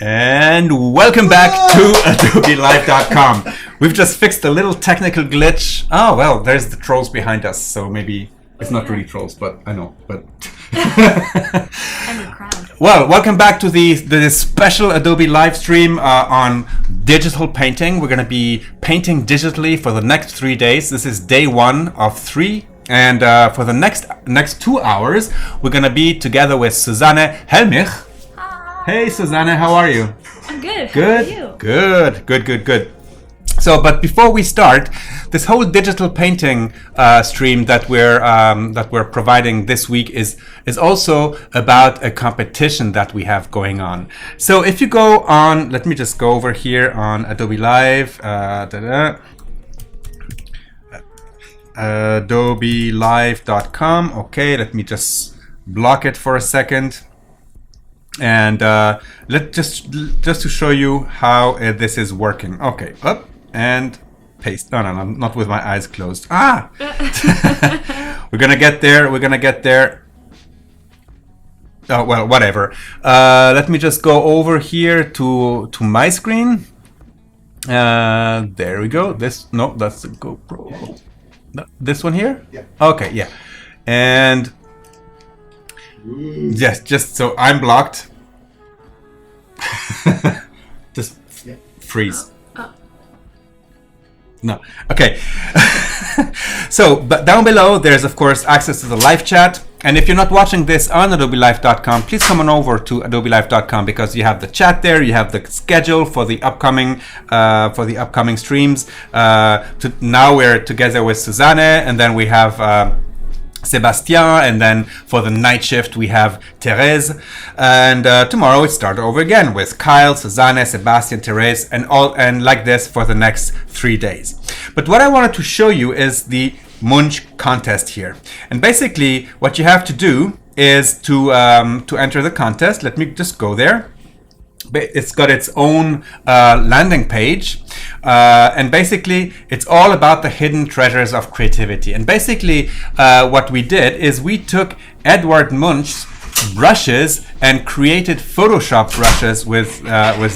And welcome back to AdobeLive.com. We've just fixed a little technical glitch. Oh, well, there's the trolls behind us, so maybe it's not really trolls, but I know. But and the crowd. Well, welcome back to the special Adobe live stream on digital painting. We're going to be painting digitally for the next 3 days. This is day 1 of 3. And for the next 2 hours, we're going to be together with Suzanne Helmigh. Hi. Hey, Suzanne, how are you? I'm good. Good. How are you? Good. So, but before we start, this whole digital painting stream that we're providing this week is also about a competition that we have going on. So, if you go on, let me just go over here on Adobe Live. AdobeLive.com. Okay, let me just block it for a second. And just to show you how this is working. Okay, up and paste. No, not with my eyes closed. We're gonna get there. Oh well, whatever. Let me just go over here to my screen. There we go. That's the GoPro. No, this one here. Yeah. Okay, yeah, and. Yes, just so I'm blocked. Just freeze. No. Okay. So, but down below, there's of course access to the live chat. And if you're not watching this on AdobeLive.com, please come on over to AdobeLive.com because you have the chat there. You have the schedule for the upcoming streams. Now we're together with Suzanne, and then we have. Sebastian, and then for the night shift we have Therese, and tomorrow it starts over again with Kyle, Suzanne, Sebastian, Therese, and like this for the next 3 days. But what I wanted to show you is the Munch contest here, and basically what you have to do is to enter the contest. Let me just go there. It's got its own landing page, and basically it's all about the hidden treasures of creativity. And basically what we did is we took Edward Munch's brushes and created Photoshop brushes with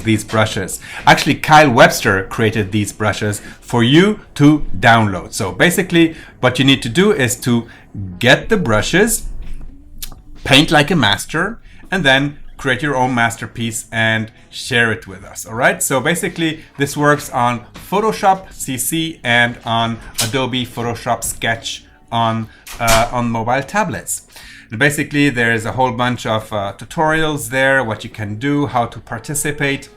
these brushes. Actually, Kyle Webster created these brushes for you to download. So basically what you need to do is to get the brushes, paint like a master, and then create your own masterpiece and share it with us. All right. So basically, this works on Photoshop CC and on Adobe Photoshop Sketch on mobile tablets. And basically, there's a whole bunch of tutorials there, what you can do, how to participate.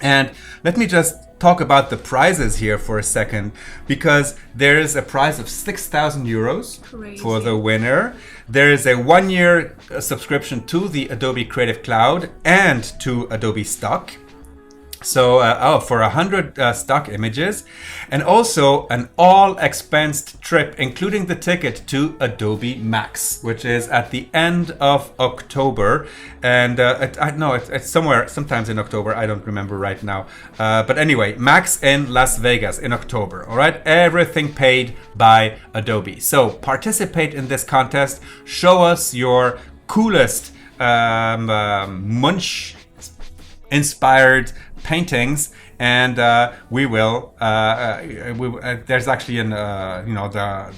And let me just talk about the prizes here for a second, because there is a prize of 6,000 euros for the winner. There is a 1-year subscription to the Adobe Creative Cloud and to Adobe Stock. So, for 100 stock images, and also an all-expensed trip, including the ticket to Adobe Max, which is at the end of October. And it's somewhere, sometimes in October. I don't remember right now. But anyway, Max in Las Vegas in October. All right, everything paid by Adobe. So participate in this contest. Show us your coolest Munch-inspired paintings, and we will. There's actually a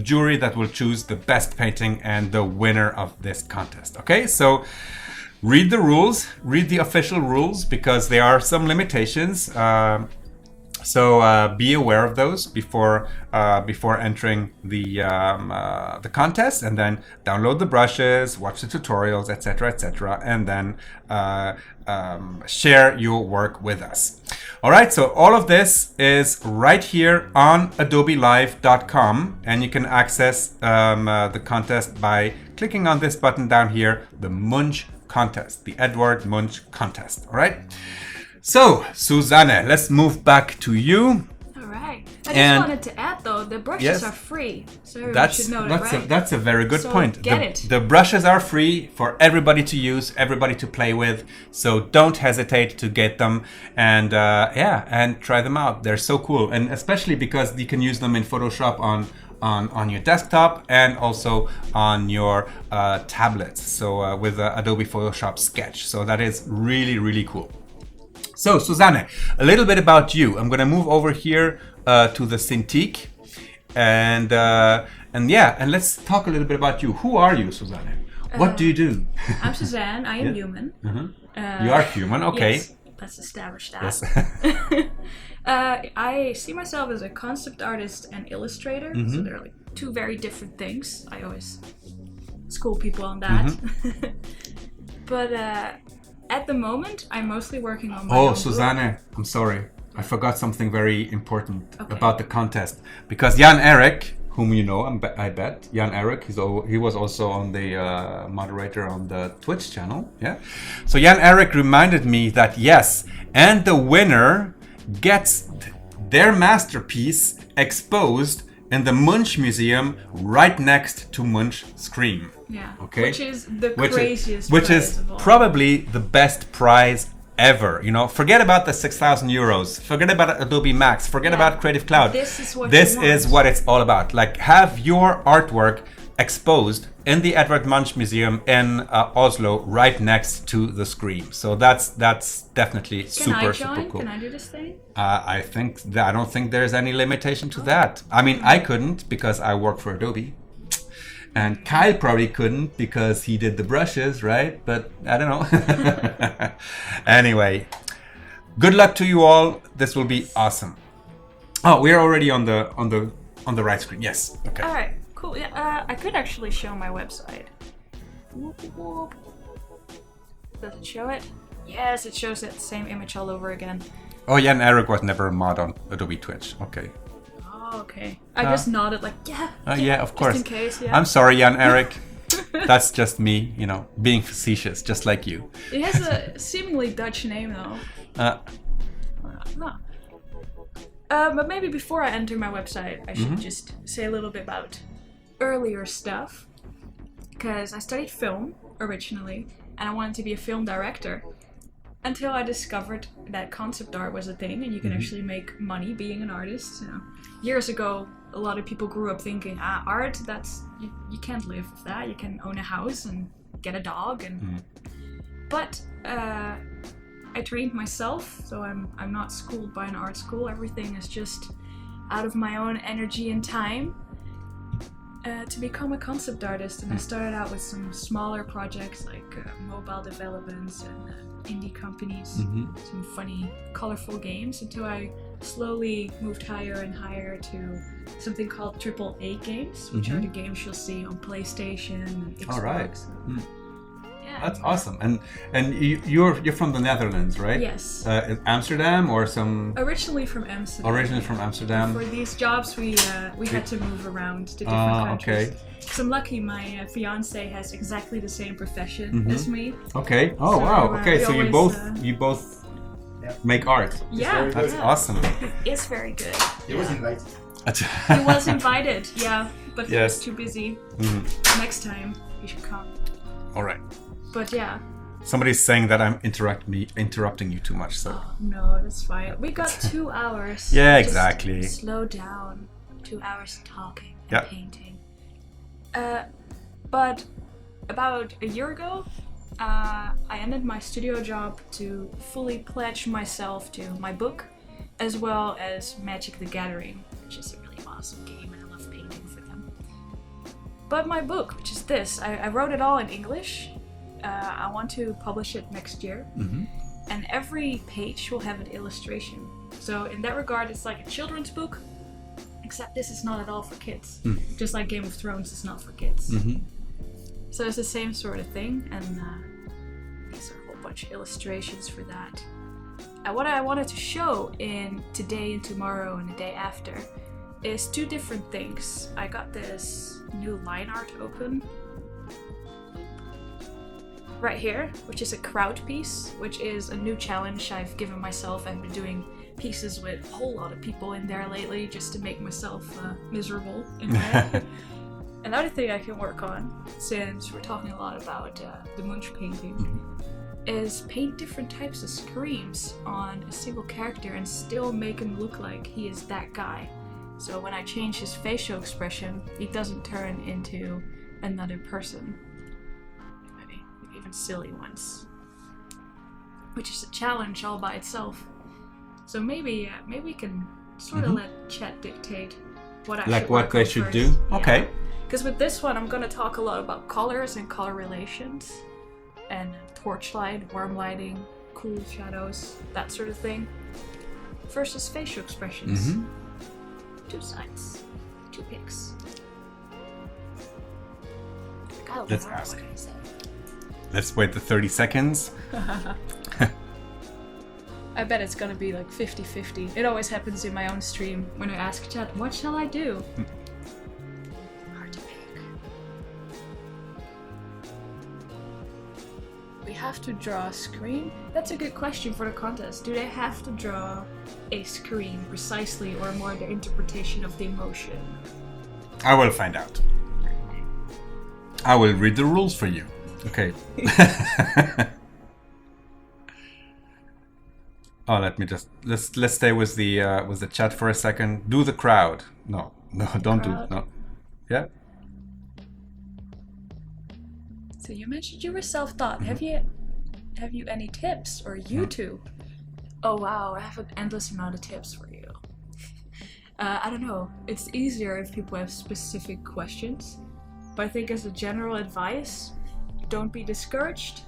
jury that will choose the best painting and the winner of this contest. Okay, so read the rules, read the official rules, because there are some limitations. So be aware of those before entering the contest, and then download the brushes, watch the tutorials, etc., and then share your work with us. All right, so all of this is right here on AdobeLive.com, and you can access the contest by clicking on this button down here, the Munch contest, the Edward Munch contest. All right. So, Suzanne, let's move back to you. All right. I just wanted to add, though, the brushes are free. So everyone should know that, right? That's a very good point. Get it. The brushes are free for everybody to use, everybody to play with. So don't hesitate to get them and try them out. They're so cool. And especially because you can use them in Photoshop on on your desktop and also on your tablets. So with Adobe Photoshop Sketch. So that is really, really cool. So Suzanne, a little bit about you. I'm going to move over here to the Cintiq, and let's talk a little bit about you. Who are you, Suzanne? What do you do? I'm Suzanne. I am human. You are human, okay. Yes, let's establish that. Yes. I see myself as a concept artist and illustrator, so they're like two very different things. I always school people on that. But at the moment, I'm mostly working on my own Suzanne, book. I'm sorry. I forgot something very important about the contest. Because Jan Erik, whom you know, I bet, Jan Erik, he was also on the moderator on the Twitch channel. Yeah. So Jan Erik reminded me that yes, and the winner gets their masterpiece exposed in the Munch Museum right next to Munch Scream. Yeah. Okay. Which is the craziest which prize is of all. probably the best prize ever. You know, forget about the 6,000 euros. Forget about Adobe Max. Forget about Creative Cloud. This is what it's all about. Like, have your artwork exposed in the Edvard Munch Museum in Oslo, right next to the Scream. So that's definitely super cool. Can I do this thing? I don't think there's any limitation to that. I mean, I couldn't because I work for Adobe. And Kyle probably couldn't because he did the brushes, right? But I don't know. Anyway, good luck to you all. This will be awesome. Oh, we're already on the right screen. Yes. Okay. All right. Cool. Yeah. I could actually show my website. Does it show it? Yes, it shows that same image all over again. Oh, Jan Erik was never a mod on Adobe Twitch. Okay. Oh, okay. I just nodded like, yeah. Yeah, of course. Just in case, yeah. I'm sorry, Jan Erik. That's just me, you know, being facetious, just like you. It has a seemingly Dutch name, though. But maybe before I enter my website, I should just say a little bit about earlier stuff. Because I studied film originally, and I wanted to be a film director. Until I discovered that concept art was a thing, and you can actually make money being an artist. You know, years ago, a lot of people grew up thinking, art, that's you can't live with that. You can own a house and get a dog, and but I trained myself, so I'm not schooled by an art school. Everything is just out of my own energy and time to become a concept artist. And I started out with some smaller projects like mobile developments and indie companies, some funny, colorful games, until I slowly moved higher and higher to something called AAA games, which are the games you'll see on PlayStation and Xbox. All right. Yeah. That's awesome. And you're from the Netherlands, right? Yes. Amsterdam or some? Originally from Amsterdam. Originally from Amsterdam. For these jobs, we had to move around to different countries. Okay. So I'm lucky my fiance has exactly the same profession as me. Okay. Oh, So, wow. Okay, so you always, both make art. Yeah. That's yeah. awesome. It's very good. He was invited. He was invited, yeah, but he Yes. was too busy. Next time, he should come. All right. But yeah. Somebody's saying that I'm interrupting you too much. So. Oh, no, that's fine. We got 2 hours. Yeah, Just exactly. Slow down. 2 hours talking and Yeah. painting. But about a year ago, I ended my studio job to fully pledge myself to my book, as well as Magic the Gathering, which is a really awesome game, and I love painting for them. But my book, which is this, I wrote it all in English. I want to publish it next year, and every page will have an illustration. So in that regard, it's like a children's book, except this is not at all for kids. Just like Game of Thrones is not for kids. So it's the same sort of thing, and these are a whole bunch of illustrations for that. And what I wanted to show in today and tomorrow and the day after is 2 different things. I got this new line art open right here, which is a crowd piece, which is a new challenge I've given myself. I've been doing pieces with a whole lot of people in there lately just to make myself miserable in there. Another thing I can work on, since we're talking a lot about the Munch painting, is paint different types of screams on a single character and still make him look like he is that guy. So when I change his facial expression, he doesn't turn into another person. Maybe even silly ones. Which is a challenge all by itself. So maybe we can sort of let chat dictate what I should like what they should first. do. Okay. Because with this one, I'm gonna talk a lot about colors and color relations, and torchlight, warm lighting, cool shadows, that sort of thing. Versus facial expressions. Two sides, two pics. Let's ask. Let's wait the 30 seconds. I bet it's gonna be like 50-50. It always happens in my own stream when I ask chat, what shall I do? Hard to pick. We have to draw a screen? That's a good question for the contest. Do they have to draw a screen precisely, or more the interpretation of the emotion? I will find out. I will read the rules for you. Okay. Oh, let's stay with the chat for a second. Do the crowd. No, don't do. No. Yeah. So you mentioned you were self-taught. Have you any tips, or YouTube? Oh wow, I have an endless amount of tips for you. I don't know. It's easier if people have specific questions, but I think as a general advice, don't be discouraged.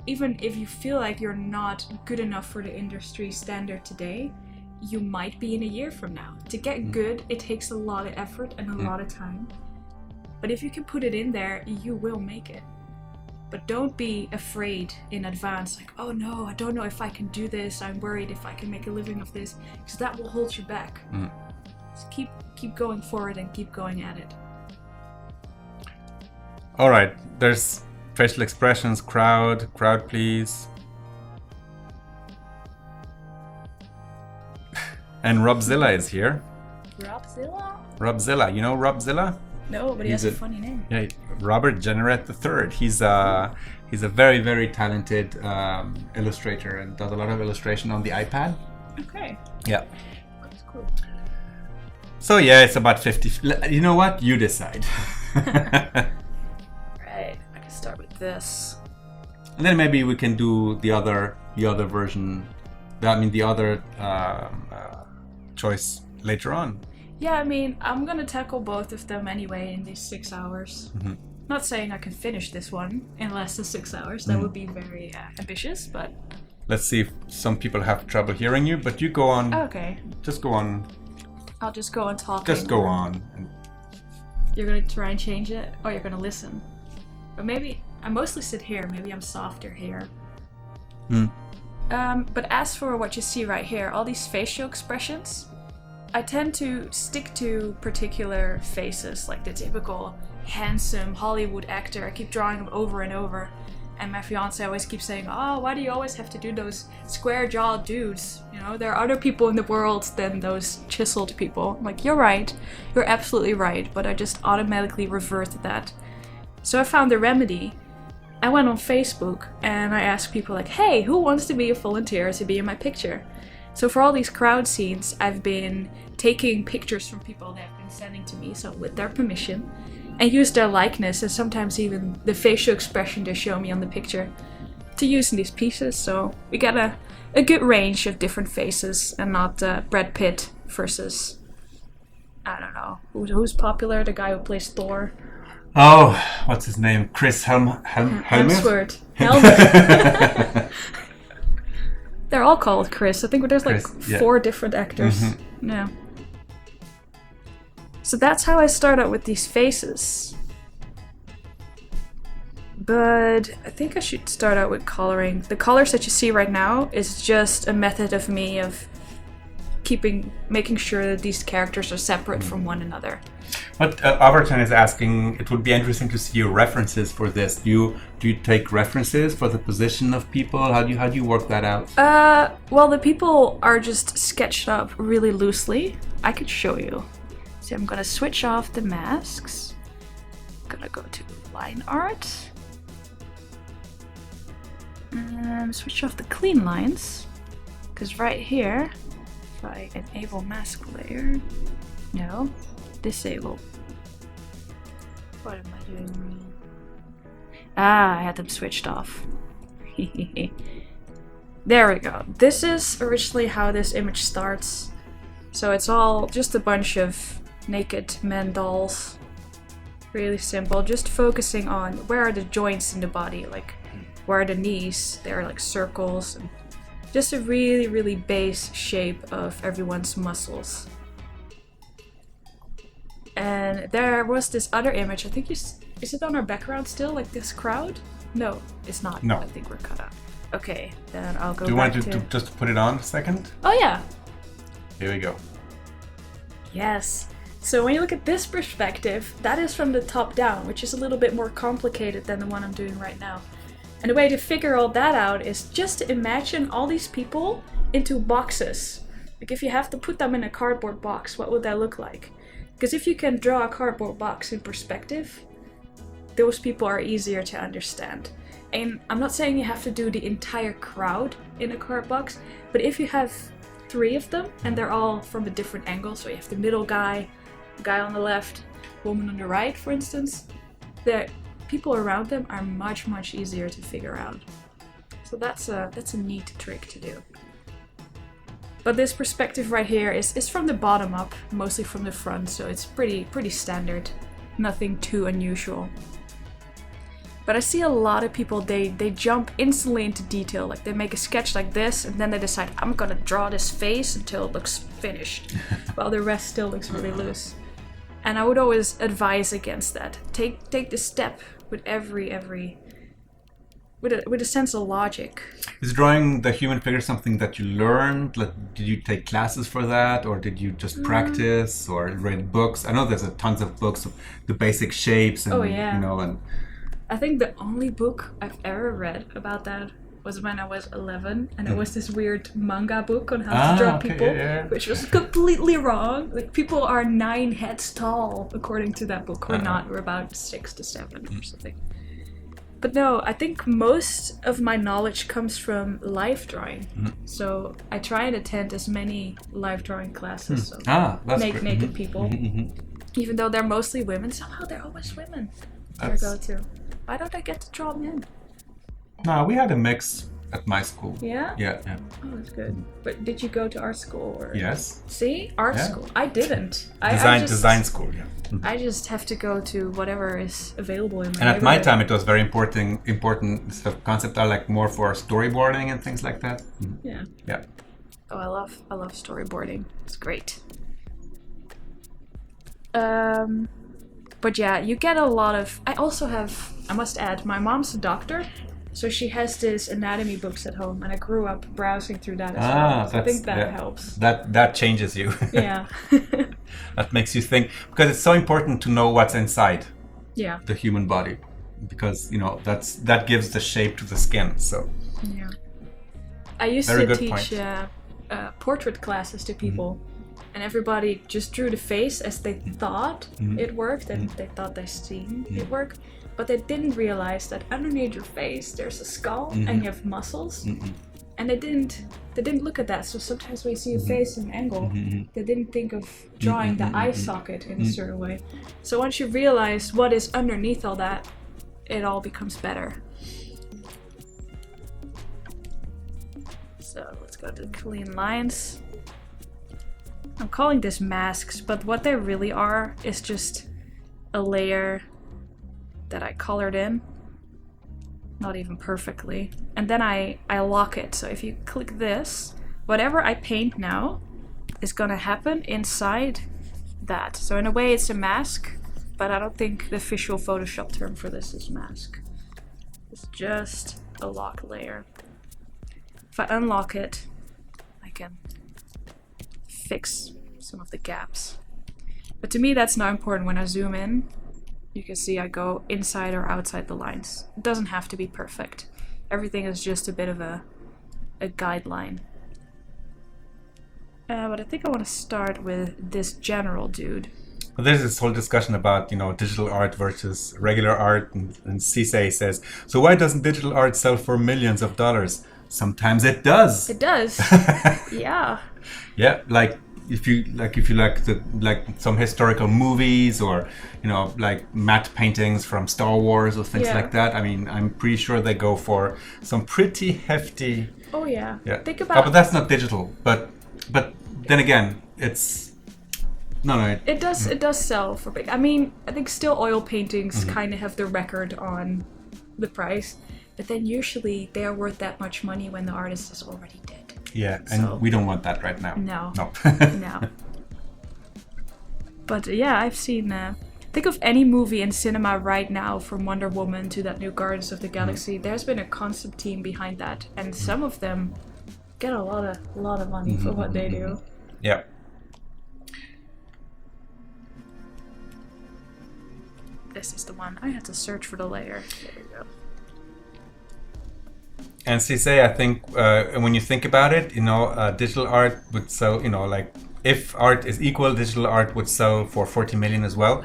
Even if you feel like you're not good enough for the industry standard today, you might be in a year from now. To get good, it takes a lot of effort and a lot of time. But if you can put it in there, you will make it. But don't be afraid in advance, like, oh no, I don't know if I can do this, I'm worried if I can make a living of this, because that will hold you back. So keep going forward and keep going at it. All right, there's facial expressions, crowd please. And Robzilla is here. Robzilla, you know Robzilla? No, but he has a funny name. Yeah, Robert Jenneret III. He's a very, very talented illustrator and does a lot of illustration on the iPad. Okay. Yeah. That's cool. So yeah, it's about 50. You know what? You decide. Right. I can start with this. And then maybe we can do the other version. I mean, the other choice later on. Yeah, I mean, I'm gonna tackle both of them anyway in these 6 hours. Not saying I can finish this one in less than 6 hours. That would be very ambitious, but... Let's see if some people have trouble hearing you, but you go on. Okay. Just go on. I'll just go on talking. Just go on. You're gonna try and change it? Or you're gonna listen? But maybe... I mostly sit here. Maybe I'm softer here. But as for what you see right here, all these facial expressions... I tend to stick to particular faces, like the typical handsome Hollywood actor. I keep drawing them over and over. And my fiance always keeps saying, oh, why do you always have to do those square-jawed dudes? You know, there are other people in the world than those chiseled people. I'm like, you're right. You're absolutely right. But I just automatically revert to that. So I found the remedy. I went on Facebook and I asked people like, hey, who wants to be a volunteer to be in my picture? So for all these crowd scenes, I've been taking pictures from people that have been sending to me, so with their permission, and use their likeness and sometimes even the facial expression they show me on the picture to use in these pieces. So we get a good range of different faces and not Brad Pitt versus, I don't know, who's popular, the guy who plays Thor. Oh, what's his name? Chris Hemsworth? Helmut. They're all called Chris. I think there's like 4 different actors. Yeah. So that's how I start out with these faces. But I think I should start out with coloring. The colors that you see right now is just a method of me of making sure that these characters are separate from one another. But Overton is asking, it would be interesting to see your references for this. Do you take references for the position of people? How do you work that out? Well, the people are just sketched up really loosely. I could show you. So I'm gonna switch off the masks. Gonna go to line art. And switch off the clean lines. Because right here, if I enable mask layer, No. Disable. What am I doing wrong? Ah, I had them switched off. There we go. This is originally how this image starts. So it's all just a bunch of naked men dolls. Really simple. Just focusing on where are the joints in the body, like where are the knees? They're like circles. And just a really, really base shape of everyone's muscles. And there was this other image. I think is it on our background still? Like this crowd? No, it's not. No. I think we're cut out. Okay, then I'll go Do you back want to just put it on a second? Oh yeah. Here we go. Yes. So when you look at this perspective, that is from the top down, which is a little bit more complicated than the one I'm doing right now. And the way to figure all that out is just to imagine all these people into boxes. Like if you have to put them in a cardboard box, what would that look like? Because if you can draw a cardboard box in perspective, those people are easier to understand. And I'm not saying you have to do the entire crowd in a card box, but if you have 3 of them and they're all from a different angle, so you have the middle guy, the guy on the left, woman on the right, for instance, the people around them are much, much easier to figure out. So that's a neat trick to do. But this perspective right here is from the bottom up, mostly from the front, so it's pretty standard. Nothing too unusual. But I see a lot of people, they jump instantly into detail. Like they make a sketch like this and then they decide, I'm gonna draw this face until it looks finished, while the rest still looks really loose. And I would always advise against that. Take the step with with a sense of logic. Is drawing the human figure something that you learned? Like, did you take classes for that, or did you just practice or read books? I know there's tons of books of the basic shapes and and I think the only book I've ever read about that was when I was 11, and it was this weird manga book on how to draw people, which was completely wrong. Like, people are 9 heads tall, according to that book. We're not. We're about 6 to 7 or something. But no, I think most of my knowledge comes from life drawing. So I try and attend as many life drawing classes. So make naked people. Even though they're mostly women, somehow they're always women. I go to. Why don't I get to draw men? No, we had a mix at my school. Yeah? Yeah. Oh, that's good. But did you go to art school? Or? Yes. See? Art school. I didn't. Design school, yeah. I just have to go to whatever is available in my And at my time, it was very important sort of concept are like more for storyboarding and things like that. Yeah. Yeah. Oh, I love storyboarding. It's great. But yeah, you get a lot of... I must add, my mom's a doctor, so she has this anatomy books at home, and I grew up browsing through that as well. So I think that helps. That changes you. Yeah. That makes you think, because it's so important to know what's inside the human body, because that gives the shape to the skin. So yeah, I used to teach portrait classes to people. And everybody just drew the face as they thought it worked, and they thought they seen it work. But they didn't realize that underneath your face there's a skull and you have muscles. And they didn't look at that. So sometimes when you see a face in an angle, they didn't think of drawing the eye socket in a certain way. So once you realize what is underneath all that, it all becomes better. So let's go to clean lines. I'm calling this masks, but what they really are is just a layer that I colored in. Not even perfectly. And then I lock it. So if you click this, whatever I paint now is gonna happen inside that. So in a way it's a mask, but I don't think the official Photoshop term for this is mask. It's just a lock layer. If I unlock it, I can fix some of the gaps. But to me that's not important. When I zoom in, you can see I go inside or outside the lines. It doesn't have to be perfect. Everything is just a bit of a guideline. But I think I want to start with this general dude. Well, there's this whole discussion about, digital art versus regular art, and Cisse says, so why doesn't digital art sell for millions of dollars? Sometimes it does. It does. Yeah. Yeah, like, if you like some historical movies, or like matte paintings from Star Wars or things like that. I mean, I'm pretty sure they go for some pretty hefty. Oh yeah. Think Oh, about. but that's not digital. But then again, it's no. It does sell for big. I mean, I think still oil paintings kind of have the record on the price, but then usually they are worth that much money when the artist is already dead. Yeah, and we don't want that right now. No. No. No. But yeah, I've seen. Think of any movie in cinema right now, from Wonder Woman to that new Guardians of the Galaxy. There's been a concept team behind that, and some of them get a lot of money for what they do. Yeah. This is the one. I had to search for the layer. There we go. And Cisse, I think when you think about it, digital art would sell, like if art is equal, digital art would sell for 40 million as well.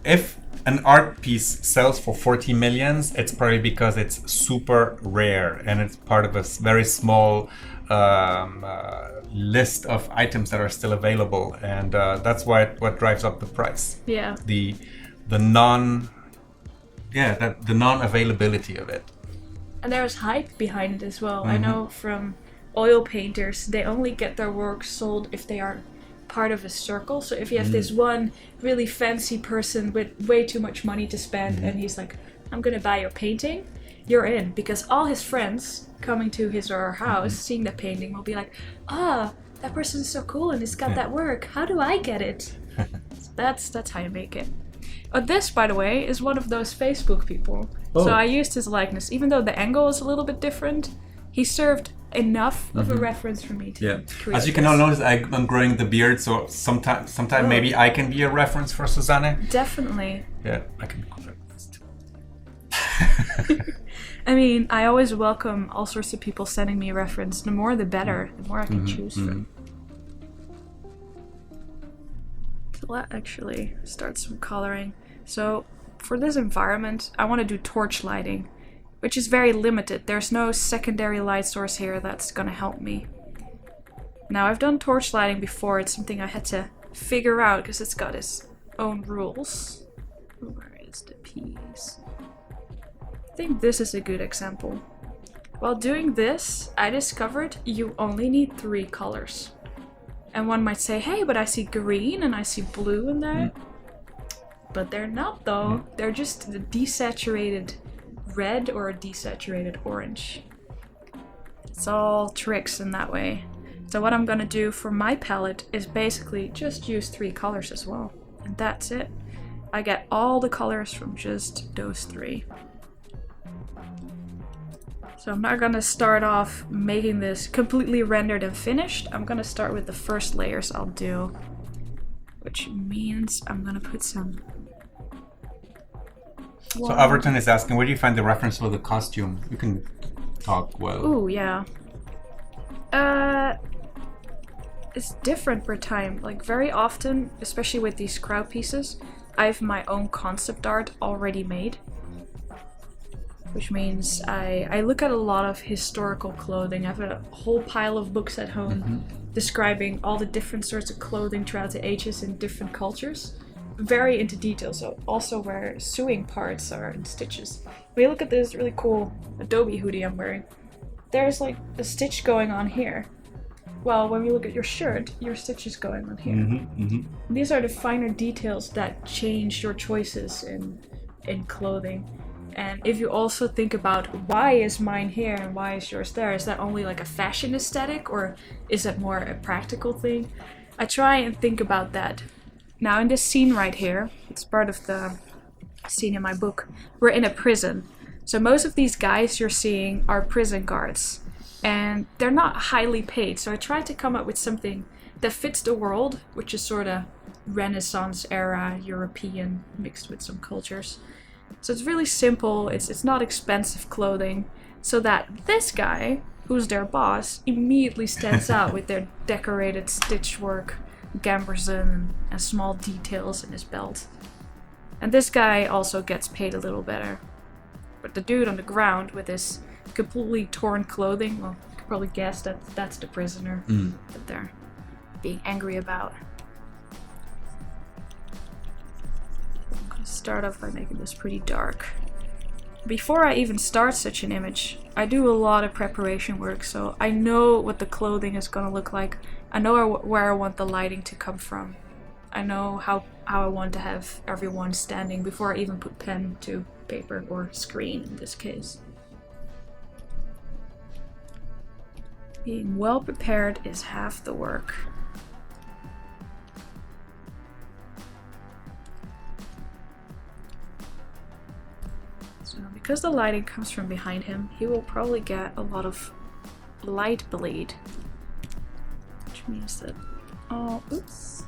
If an art piece sells for 40 millions, it's probably because it's super rare and it's part of a very small list of items that are still available, and that's what drives up the price. Yeah. The non-availability of it. And there's hype behind it as well. I know from oil painters, they only get their work sold if they are part of a circle. So if you have this one really fancy person with way too much money to spend, and he's like, I'm gonna buy your painting, you're in, because all his friends coming to his or her house, seeing the painting, will be like, that person's so cool and it's got that work. How do I get it? So that's how you make it. This, by the way, is one of those Facebook people. So I used his likeness. Even though the angle is a little bit different, he served enough of a reference for me to create. As you can all notice, I'm growing the beard, so sometime maybe I can be a reference for Suzanne. Definitely. Yeah, I can be this too. I mean, I always welcome all sorts of people sending me a reference. The more the better, the more I can choose from. So let's actually start some coloring. So for this environment, I want to do torch lighting, which is very limited. There's no secondary light source here that's going to help me. Now, I've done torch lighting before. It's something I had to figure out because it's got its own rules. Where is the piece? I think this is a good example. While doing this, I discovered you only need 3 colors. And one might say, hey, but I see green and I see blue in there. But they're not, though. They're just the desaturated red or a desaturated orange. It's all tricks in that way. So what I'm gonna do for my palette is basically just use 3 colors as well. And that's it. I get all the colors from just those 3. So I'm not gonna start off making this completely rendered and finished. I'm gonna start with the first layers I'll do, which means I'm gonna put some. So Overton is asking, where do you find the reference for the costume? You can talk well. Ooh, yeah. It's different per time. Like very often, especially with these crowd pieces, I have my own concept art already made. Which means I look at a lot of historical clothing. I have a whole pile of books at home describing all the different sorts of clothing throughout the ages in different cultures. Very into detail, so also where sewing parts are and stitches. When you look at this really cool Adobe hoodie I'm wearing, there's like a stitch going on here. Well, when you look at your shirt, your stitch is going on here. These are the finer details that change your choices in clothing. And if you also think about why is mine here and why is yours there, is that only like a fashion aesthetic or is that more a practical thing? I try and think about that. Now in this scene right here, it's part of the scene in my book, we're in a prison. So most of these guys you're seeing are prison guards and they're not highly paid. So I tried to come up with something that fits the world, which is sort of Renaissance era, European, mixed with some cultures. So it's really simple, it's not expensive clothing, so that this guy, who's their boss, immediately stands out with their decorated stitch work, gamberzin, and small details in his belt. And this guy also gets paid a little better. But the dude on the ground with his completely torn clothing, well, you could probably guess that that's the prisoner up there. being angry about. I'm going to start off by making this pretty dark. Before I even start such an image, I do a lot of preparation work, so I know what the clothing is going to look like. I know where I want the lighting to come from. I know how I want to have everyone standing before I even put pen to paper, or screen in this case. Being well prepared is half the work. So because the lighting comes from behind him, he will probably get a lot of light bleed. Which means that... oh, oops.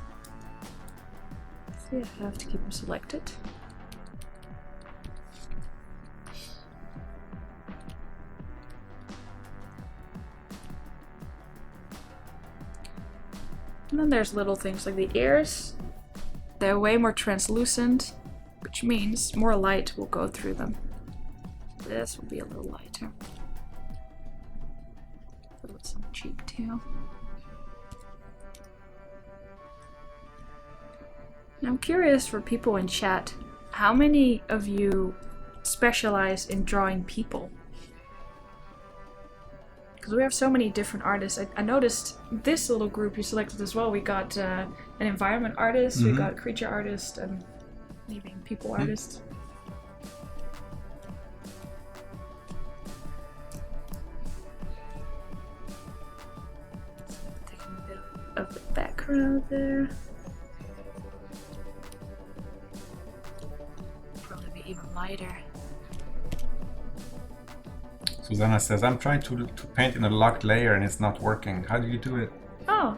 See, I have to keep him selected. And then there's little things like the ears. They're way more translucent, which means more light will go through them. This will be a little lighter. Put some cheek too. And I'm curious for people in chat, how many of you specialize in drawing people? Because we have so many different artists. I noticed this little group you selected as well. We got an environment artist, we got creature artist, and maybe people artist. Taking a bit of the background there. Probably be even lighter. Susanna says, I'm trying to paint in a locked layer and it's not working. How do you do it? Oh,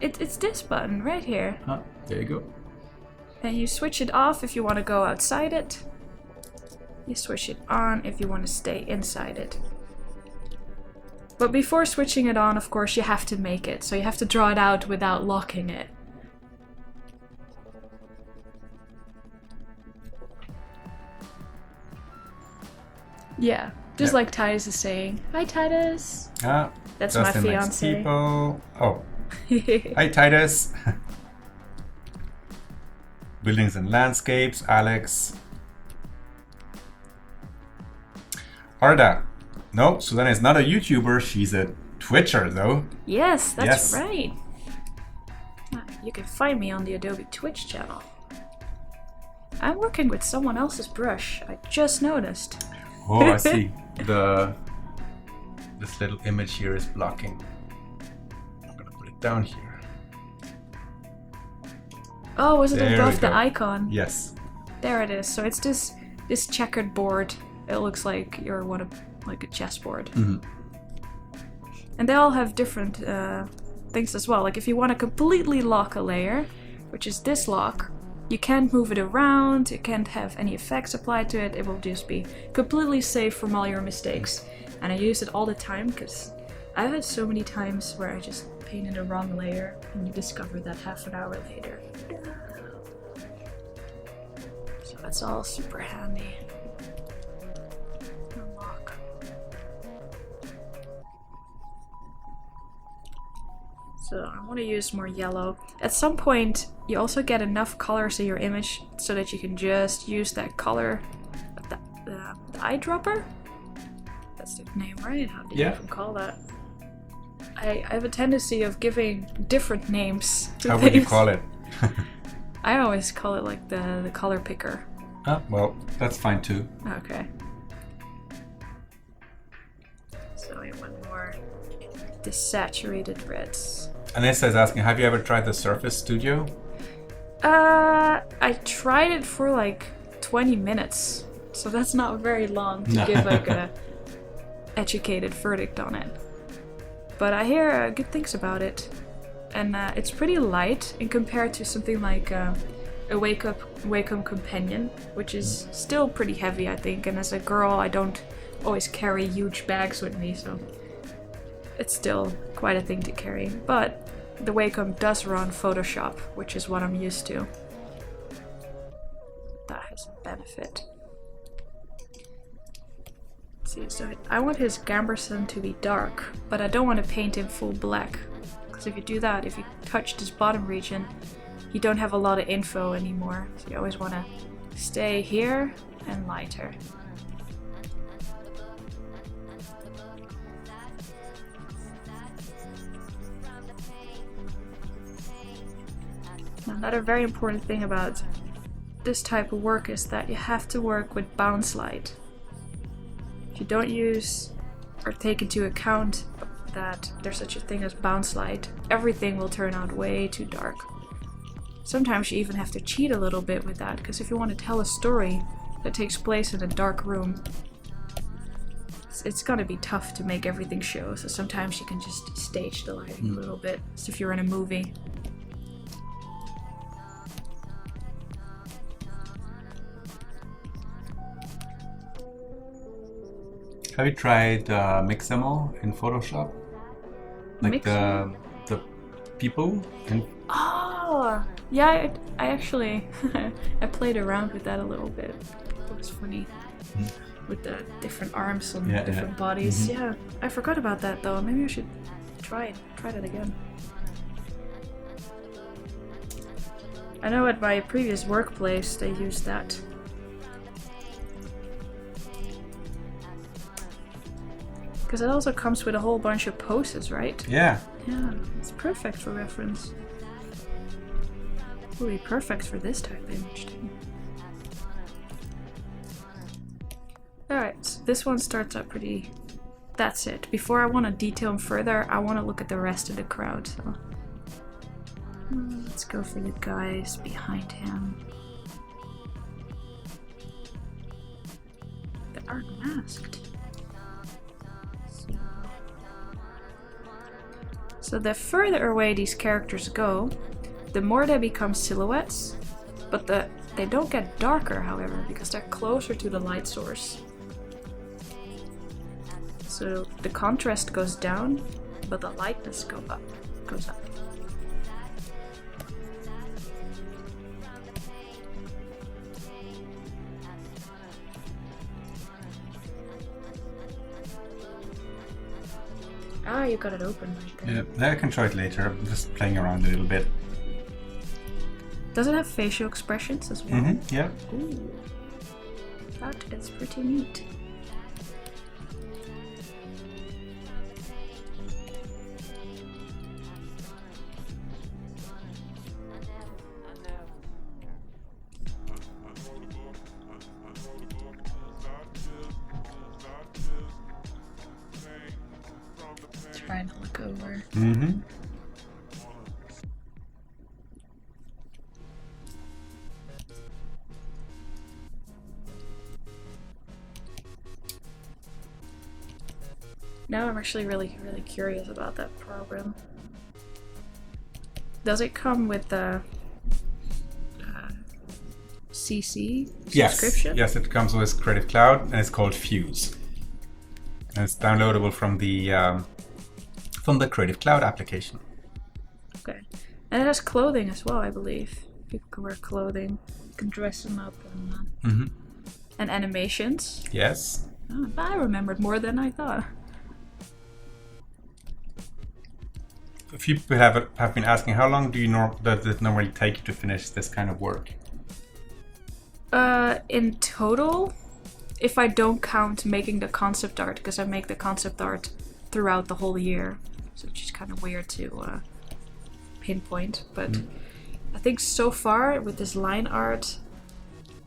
it's this button right here. Ah, there you go. And you switch it off if you want to go outside it. You switch it on if you want to stay inside it. But before switching it on, of course, you have to make it. So you have to draw it out without locking it. Yeah. Just like Titus is saying. Hi, Titus. Ah, that's my fiance. People. Oh. Hi, Titus. Buildings and landscapes, Alex. Arda. No, Susanna is not a YouTuber. She's a Twitcher, though. Yes, that's right. You can find me on the Adobe Twitch channel. I'm working with someone else's brush. I just noticed. Oh, I see. This little image here is blocking. I'm gonna put it down here. Oh, was it There above we the go. icon? Yes. There it is. So it's this checkered board. It looks like you're like a chessboard. And they all have different things as well. Like if you want to completely lock a layer, which is this lock, you can't move it around, you can't have any effects applied to it, it will just be completely safe from all your mistakes. And I use it all the time because I've had so many times where I just painted the wrong layer and you discover that half an hour later. So that's all super handy. Unlock. So I want to use more yellow. At some point, you also get enough colors in your image so that you can just use that color, the eyedropper? That's the name, right? How do you even call that? I have a tendency of giving different names to How things. would you call it? I always call it like the color picker. Ah, well, that's fine too. Okay. So I want more desaturated reds. Anessa is asking, have you ever tried the Surface Studio? I tried it for like 20 minutes, so that's not very long to give like a educated verdict on it. But I hear good things about it, and it's pretty light in compared to something like a Wacom Companion, which is still pretty heavy, I think. And as a girl, I don't always carry huge bags with me, so it's still quite a thing to carry. But the Wacom does run Photoshop, which is what I'm used to. That has a benefit. Let's see, so I want his gamberson to be dark, but I don't want to paint him full black, because So if you do that, if you touch this bottom region, you don't have a lot of info anymore. So you always want to stay here and lighter. Another very important thing about this type of work is that you have to work with bounce light. If you don't use or take into account that there's such a thing as bounce light, everything will turn out way too dark. Sometimes you even have to cheat a little bit with that, because if you want to tell a story that takes place in a dark room, it's gonna be tough to make everything show, so sometimes you can just stage the lighting a little bit, as if you're in a movie. Have you tried Mixamo in Photoshop? Like the people? Oh, yeah, I actually I played around with that a little bit. It was funny. With the different arms and different bodies. Yeah, I forgot about that though. Maybe I should try that again. I know at my previous workplace they used that. Because it also comes with a whole bunch of poses, right? Yeah. Yeah, it's perfect for reference. It would be perfect for this type of image too. Alright, so this one starts out pretty... That's it. Before I want to detail him further, I want to look at the rest of the crowd, so... Let's go for the guys behind him. They aren't masked. So the further away these characters go, the more they become silhouettes, but they don't get darker, however, because they're closer to the light source. So the contrast goes down, but the lightness goes up. Ah, you got it open right there. Yeah, I can try it later. I'm just playing around a little bit. Does it have facial expressions as well? Yeah. Ooh. That's pretty neat. Trying to look over. Now I'm actually really curious about that program. Does it come with the CC subscription? Yes, it comes with Creative Cloud, and it's called Fuse. And it's downloadable from the Creative Cloud application. Okay, and it has clothing as well, I believe. People can wear clothing, you can dress them up, and animations. Yes. Oh, I remembered more than I thought. A few people have been asking, how long does it normally take you to finish this kind of work? In total, if I don't count making the concept art, because I make the concept art throughout the whole year, so it's just kind of weird to pinpoint, but I think so far with this line art,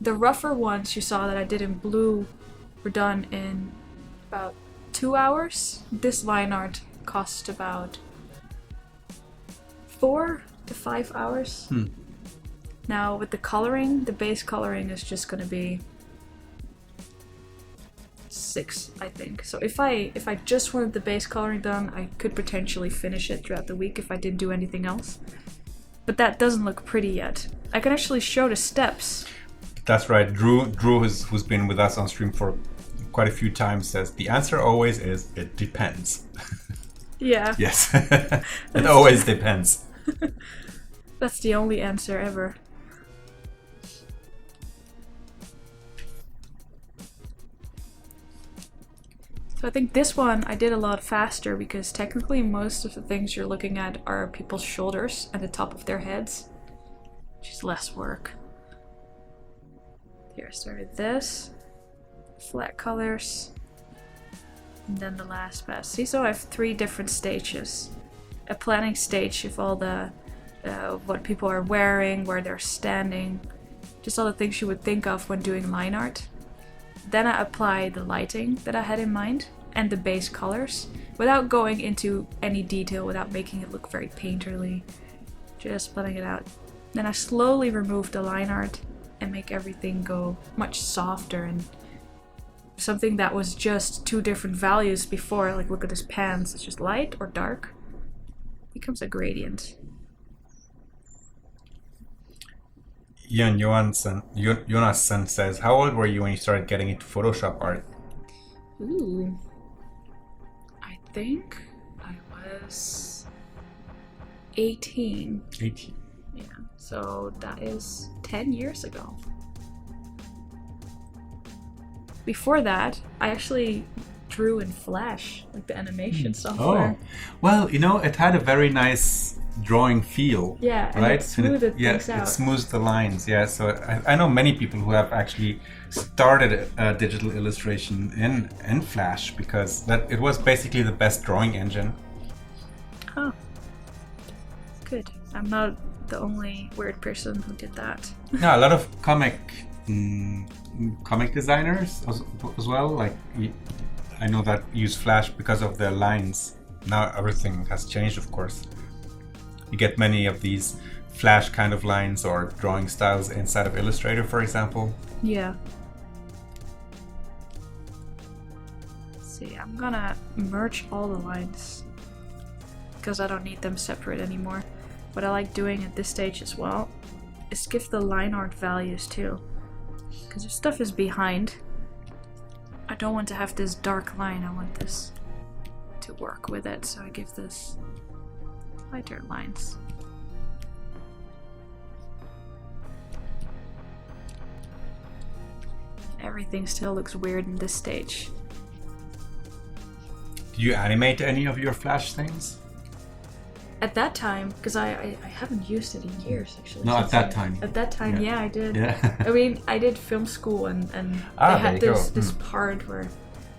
the rougher ones you saw that I did in blue were done in about 2 hours. This line art cost about 4 to 5 hours. Now with the coloring, the base coloring is just gonna be 6, I think. So if I just wanted the base coloring done, I could potentially finish it throughout the week if I didn't do anything else. But that doesn't look pretty yet. I can actually show the steps. That's right. Drew who's been with us on stream for quite a few times, says the answer always is it depends. Yeah. Yes. It always depends. That's the only answer ever. So I think this one I did a lot faster because technically most of the things you're looking at are people's shoulders and the top of their heads, which is less work. Here I started this, flat colors, and then the last pass. See, so I have 3 different stages. A planning stage of all the what people are wearing, where they're standing, just all the things you would think of when doing line art. Then I apply the lighting that I had in mind and the base colors without going into any detail, without making it look very painterly, just blending it out. Then I slowly remove the line art and make everything go much softer, and something that was just 2 different values before, like look at his pants, it's just light or dark, becomes a gradient. Ian Jonasson says, how old were you when you started getting into Photoshop art? Ooh. I think I was 18. 18. Yeah, so that is 10 years ago. Before that, I actually drew in Flash, like the animation software. Oh, well, it had a very nice drawing feel. Yeah, and right? it smoothed things out. It smooths the lines. Yeah, so I know many people who have actually started digital illustration in Flash because it was basically the best drawing engine. Oh, good. I'm not the only weird person who did that. Yeah, a lot of comic designers as well. Like I know that use Flash because of their lines. Now everything has changed, of course. You get many of these Flash kind of lines or drawing styles inside of Illustrator, for example. Yeah. Let's see, I'm gonna merge all the lines because I don't need them separate anymore. What I like doing at this stage as well is give the line art values too. Because if stuff is behind, I don't want to have this dark line, I want this to work with it, so I give this lighter lines. Everything still looks weird in this stage. Do you animate any of your Flash things? At that time, because I haven't used it in years actually. No, at that time. At that time, yeah, I did. Yeah. I mean, I did film school and they had this part where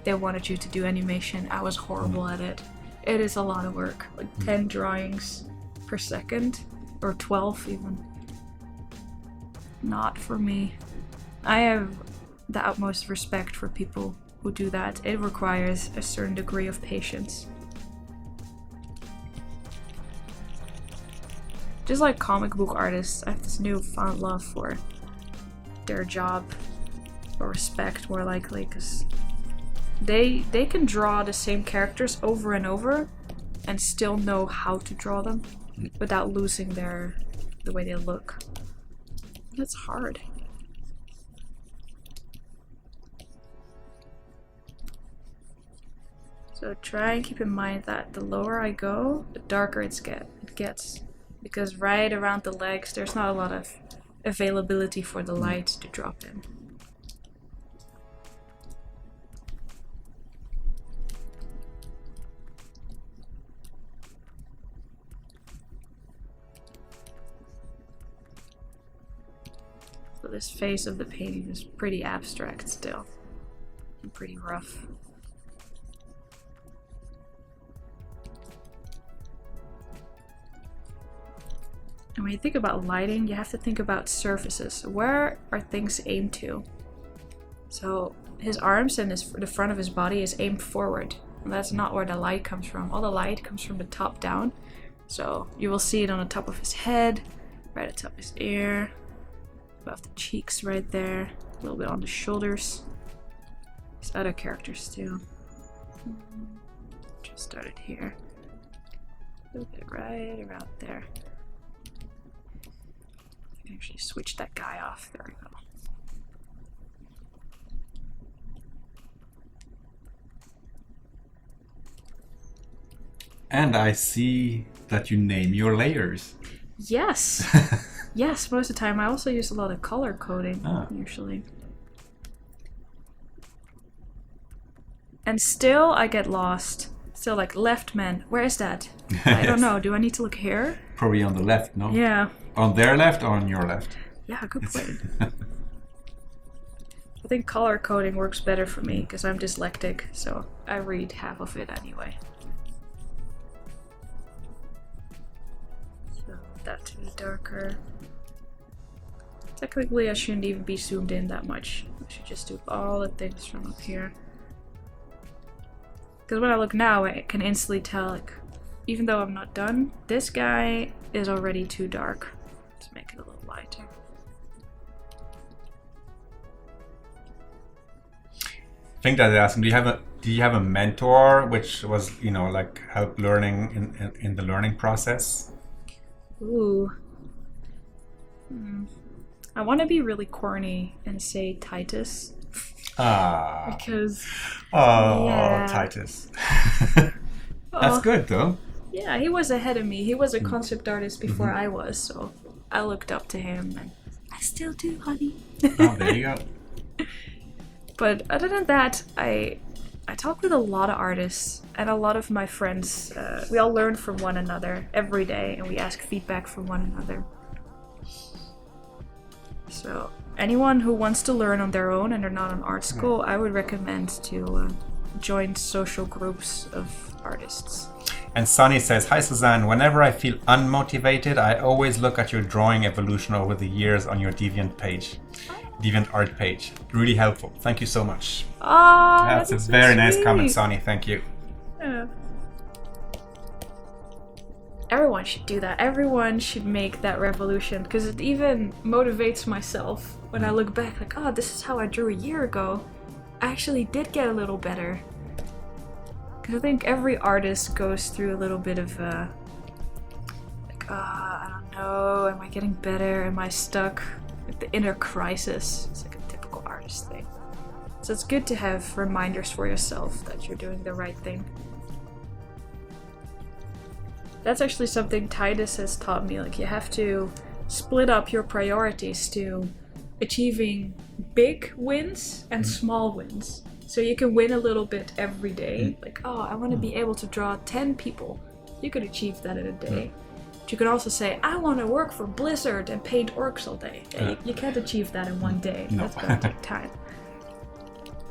they wanted you to do animation. I was horrible at it. It is a lot of work, like 10 drawings per second, or 12 even. Not for me. I have the utmost respect for people who do that. It requires a certain degree of patience. Just like comic book artists, I have this newfound love for their job, or respect more likely, because they can draw the same characters over and over and still know how to draw them without losing the way they look. That's hard. So try and keep in mind that the lower I go, the darker it gets. Because right around the legs, there's not a lot of availability for the light to drop in. So this face of the painting is pretty abstract still, and pretty rough. And when you think about lighting, you have to think about surfaces. Where are things aimed to? So his arms and the front of his body is aimed forward. And that's not where the light comes from. All the light comes from the top down. So you will see it on the top of his head, right at the top of his ear, above the cheeks right there, a little bit on the shoulders. His other characters too. Just started here. A little bit right around there. I can actually switch that guy off. There we go. And I see that you name your layers. Yes! Yes, most of the time. I also use a lot of color coding, usually. And still I get lost. Still like, left man, where is that? I don't know. Do I need to look here? Probably on the left, no? Yeah. On their left or on your left? Yeah, good point. I think color coding works better for me because I'm dyslexic, so I read half of it anyway. So that to be darker. Technically, I shouldn't even be zoomed in that much. I should just do all the things from up here. Because when I look now, I can instantly tell, like, even though I'm not done, this guy is already too dark. Let's make it a little lighter. I think that they asked him, do you have a mentor which was, like help learning in the learning process? Ooh. I want to be really corny and say Titus. Because... Oh, yeah. Titus. That's good, though. Yeah, he was ahead of me. He was a concept artist before I was, so I looked up to him, and I still do, honey. Oh, there you go. But other than that, I talk with a lot of artists, and a lot of my friends. We all learn from one another every day, and we ask feedback from one another. So anyone who wants to learn on their own and they're not in art school, I would recommend to join social groups of artists. And Sonny says, hi Suzanne, whenever I feel unmotivated, I always look at your drawing evolution over the years on your DeviantArt page. Really helpful. Thank you so much. Oh, that's a very nice comment, Sonny. Thank you. Yeah. Everyone should do that. Everyone should make that revolution, because it even motivates myself when I look back, like, oh, this is how I drew a year ago. I actually did get a little better. Because I think every artist goes through a little bit of like, I don't know, am I getting better? Am I stuck? Like the inner crisis. It's like a typical artist thing. So it's good to have reminders for yourself that you're doing the right thing. That's actually something Titus has taught me. Like, you have to split up your priorities to achieving big wins and small wins. So you can win a little bit every day. Like, oh, I want to be able to draw 10 people. You could achieve that in a day. But you could also say, I want to work for Blizzard and paint orcs all day. You can't achieve that in one day. No. That's going to take time.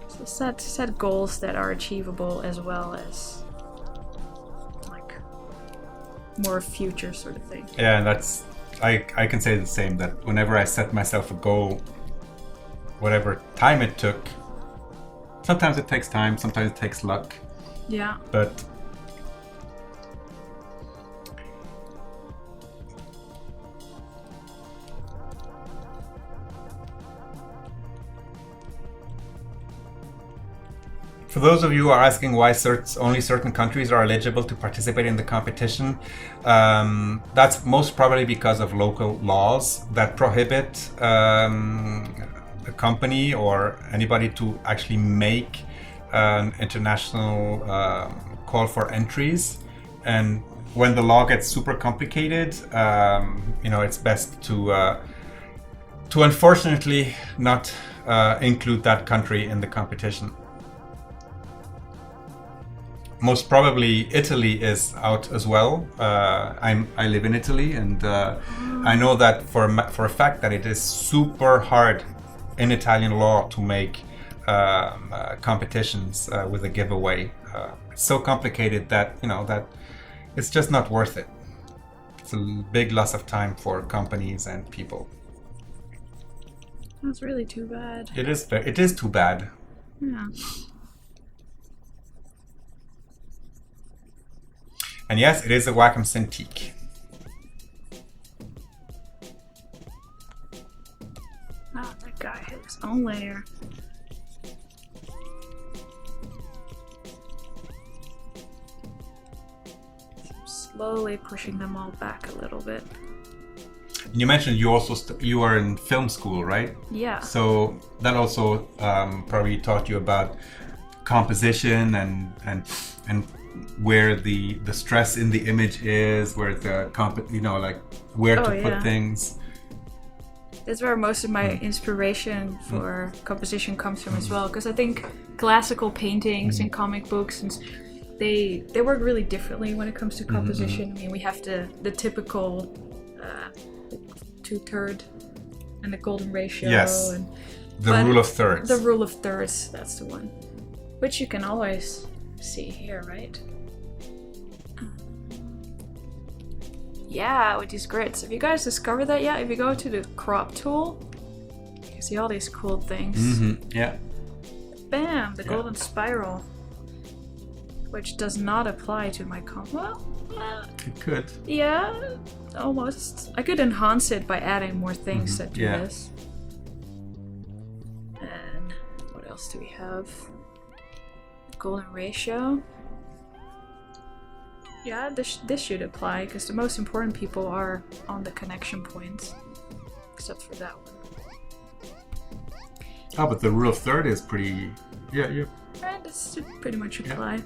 So set goals that are achievable, as well as more future sort of thing. Yeah, and that's I can say the same, that whenever I set myself a goal, whatever time it took, sometimes it takes time, sometimes it takes luck. Yeah. But for those of you who are asking why only certain countries are eligible to participate in the competition, that's most probably because of local laws that prohibit a company or anybody to actually make an international call for entries. And when the law gets super complicated, it's best to unfortunately not include that country in the competition. Most probably Italy is out as well. I live in Italy, and I know that for a fact that it is super hard in Italian law to make competitions with a giveaway. It's so complicated that that it's just not worth it. It's a big loss of time for companies and people. That's really too bad. It is too bad. Yeah. And yes, it is a Wacom Cintiq. Oh, that guy had his own layer. So I'm slowly pushing them all back a little bit. You mentioned you also you are in film school, right? Yeah. So that also probably taught you about composition and where the stress in the image is, where the where to put things. That's where most of my inspiration for composition comes from as well, because I think classical paintings and comic books and they work really differently when it comes to composition. I mean, we have the typical 2/3 and the golden ratio. Yes. And, the rule of thirds. The rule of thirds, that's the one. Which you can always see here, right? Yeah, with these grids. Have you guys discovered that yet? If you go to the crop tool, you can see all these cool things. Yeah. Bam! The golden spiral. Which does not apply to my It could. yeah, almost. I could enhance it by adding more things that do this. And what else do we have? Golden ratio. Yeah, this should apply because the most important people are on the connection points, except for that one. Oh, but the rule of third is pretty. Yeah. Right, this should pretty much apply.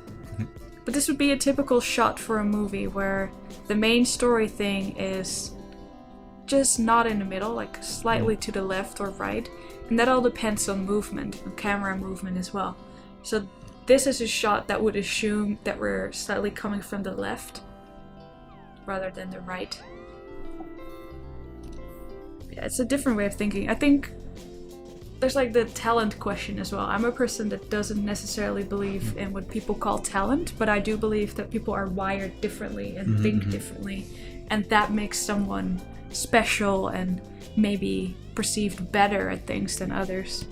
But this would be a typical shot for a movie where the main story thing is just not in the middle, like slightly to the left or right, and that all depends on movement, on camera movement as well. So this is a shot that would assume that we're slightly coming from the left rather than the right. Yeah, it's a different way of thinking. I think there's like the talent question as well. I'm a person that doesn't necessarily believe in what people call talent, but I do believe that people are wired differently and think differently, and that makes someone special and maybe perceived better at things than others.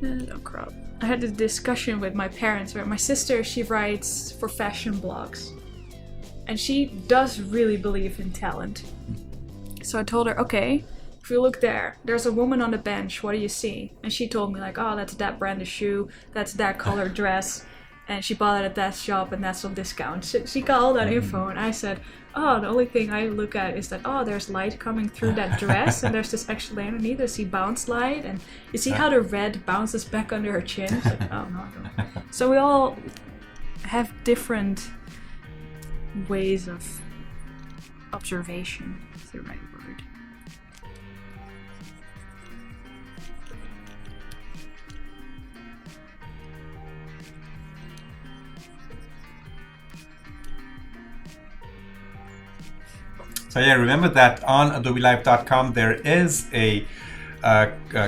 Don't crop. I had a discussion with my parents where my sister, she writes for fashion blogs, and she does really believe in talent. So I told her, okay, if you look there, there's a woman on the bench, what do you see? And she told me like, oh, that's that brand of shoe, that's that color dress, and she bought it at that shop and that's on discount. She got all that info, and I said, oh, the only thing I look at is that, oh, there's light coming through that dress, and there's this actually underneath, I see bounce light, and you see how the red bounces back under her chin? It's like, oh, no. So we all have different ways of observation, is the right word. So yeah, remember that on adobelive.com there is a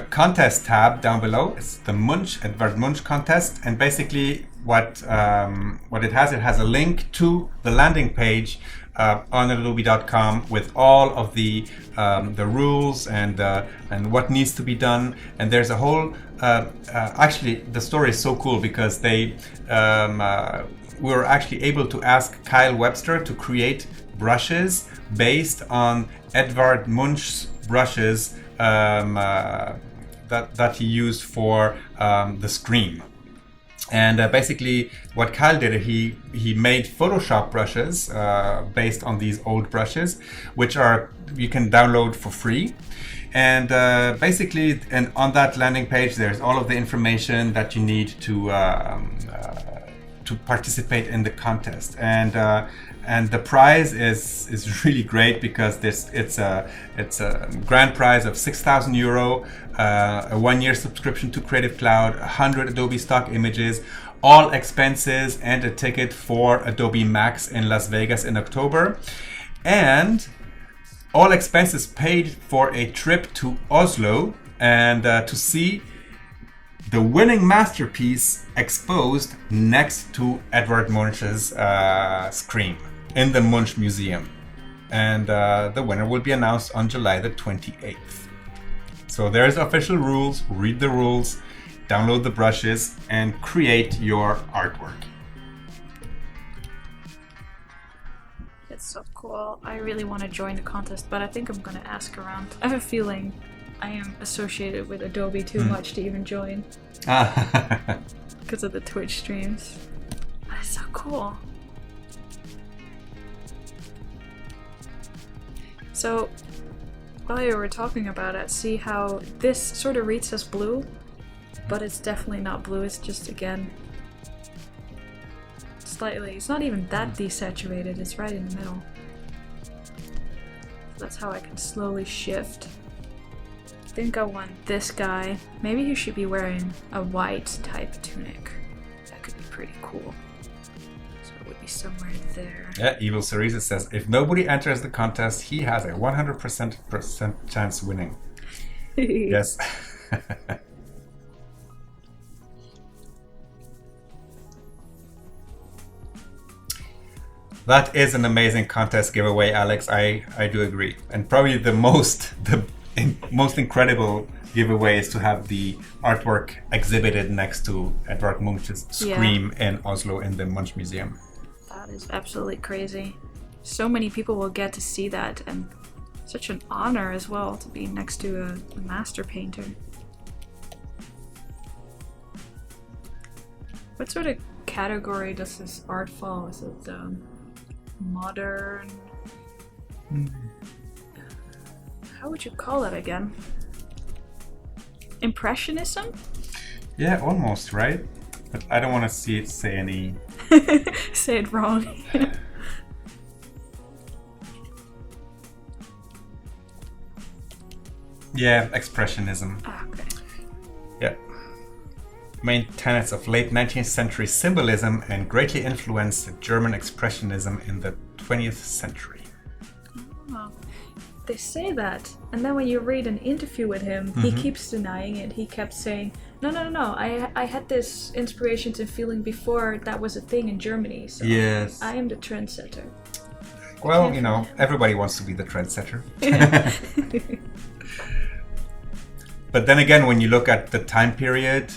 contest tab down below. It's the Munch, Edvard Munch contest, and basically what it has a link to the landing page on adobe.com with all of the rules and what needs to be done. And there's a whole actually the story is so cool because they we were actually able to ask Kyle Webster to create brushes based on Edvard Munch's brushes that he used for the Scream. And basically what Kyle did, he made Photoshop brushes based on these old brushes, which you can download for free. And basically, and on that landing page, there's all of the information that you need to participate in the contest. And the prize is really great because it's a grand prize of 6,000 euro, a 1-year subscription to Creative Cloud, 100 Adobe stock images, all expenses, and a ticket for Adobe Max in Las Vegas in October, and all expenses paid for a trip to Oslo and to see the winning masterpiece exposed next to Edvard Munch's Scream in the Munch Museum. And the winner will be announced on July the 28th. So there's official rules, read the rules, download the brushes, and create your artwork. It's so cool. I really want to join the contest, but I think I'm gonna ask around. I have a feeling I am associated with Adobe too much to even join. Because of the Twitch streams. But it's so cool. So, while you were talking about it, see how this sort of reads as blue, but it's definitely not blue, it's just, again, slightly, it's not even that desaturated, it's right in the middle. That's how I can slowly shift. I think I want this guy. Maybe he should be wearing a white type tunic. That could be pretty cool. So it would be somewhere there. Yeah, Evil Cereza says, if nobody enters the contest, he has a 100% chance winning. Yes. That is an amazing contest giveaway, Alex. I do agree. And probably the most incredible giveaway is to have the artwork exhibited next to Edvard Munch's Scream in Oslo in the Munch Museum. That is absolutely crazy. So many people will get to see that, and such an honor as well to be next to a master painter. What sort of category does this art fall? Is it modern? How would you call that again? Impressionism? Yeah, almost, right? But I don't want to see it say any... Say it wrong. Yeah, expressionism. Ah, okay. Yeah. Main tenets of late 19th century symbolism and greatly influenced German expressionism in the 20th century. Oh, they say that, and then when you read an interview with him, he keeps denying it. He kept saying, no, I had this inspirations and feeling before that was a thing in Germany, so yes. I am the trendsetter. Well, you know, everybody wants to be the trendsetter. But then again, when you look at the time period,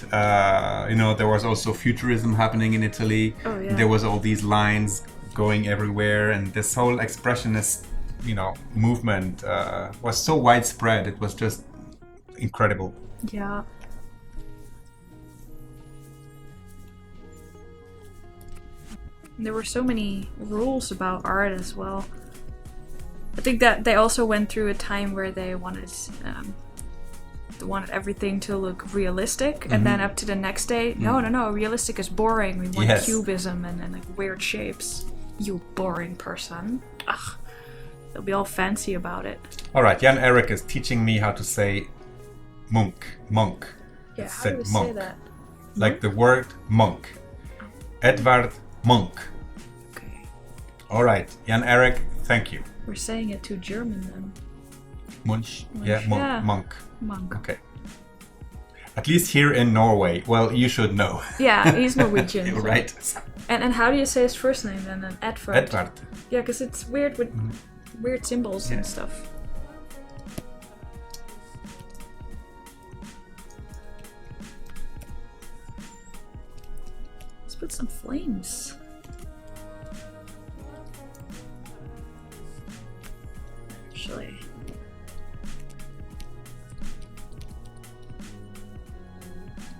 you know, there was also futurism happening in Italy. Oh, yeah. There was all these lines going everywhere, and this whole expressionist, you know, movement was so widespread. It was just incredible. Yeah. There were so many rules about art as well. I think that they also went through a time where they wanted everything to look realistic, and then up to the next day, no, realistic is boring. We want cubism and like weird shapes. You boring person. Ugh. They'll be all fancy about it. All right, Jan Erik is teaching me how to say monk. Yeah, It's how said do we monk. say that? Like the word monk. Edvard Munch. Okay. All right, Jan Erik, thank you. We're saying it too German then. Munch. Yeah, monk. Yeah. Monk. Monk. Okay. At least here in Norway. Well, you should know. Yeah, he's Norwegian. So. Right. And how do you say his first name then? Edvard. Edvard. Yeah, because it's weird with weird symbols and Yeah. stuff. Let's put some flames. Actually.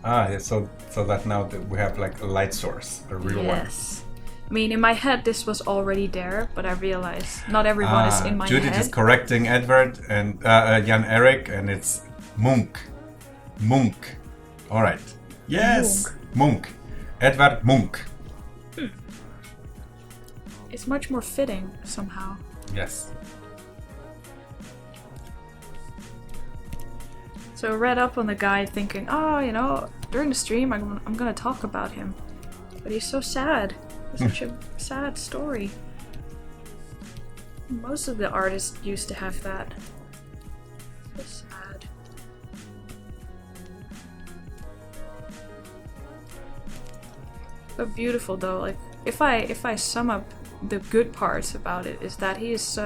Yeah, so that now that we have like a light source, a real one. Yes. I mean, in my head this was already there, but I realized not everyone is in my Judith head. is correcting Edvard and Jan Erik, and it's Munch. All right. Yes, Munch. Edvard Munch. It's much more fitting somehow. Yes. So I read up on the guy thinking, oh, you know, during the stream I'm gonna talk about him. But he's so sad. It's such a sad story. Most of the artists used to have that. So sad. But beautiful though. Like if I sum up the good parts about it, is that he is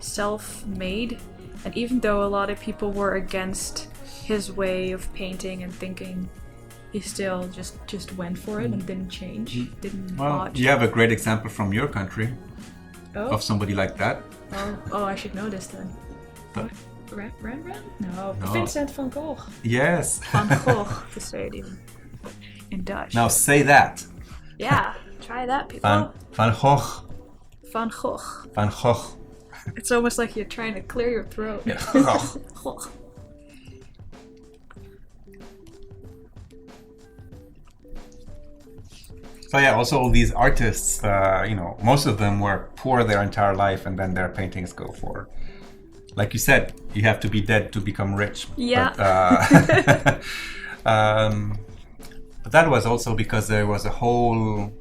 self-made, and even though a lot of people were against his way of painting and thinking, he still just went for it and didn't change, didn't watch. You have a great example from your country of somebody like that. Oh, I should know this then. But- Rembrandt? No, No. Vincent van Gogh. Yes. Van Gogh, to say it even in Dutch. Now say that. Yeah, try that, people. Van Gogh. Van Gogh. Van Gogh. It's almost like you're trying to clear your throat. Yeah. Gogh. So yeah, also all these artists, you know, most of them were poor their entire life, and then their paintings go for like you said, you have to be dead to become rich. Yeah. But that was also because there was a whole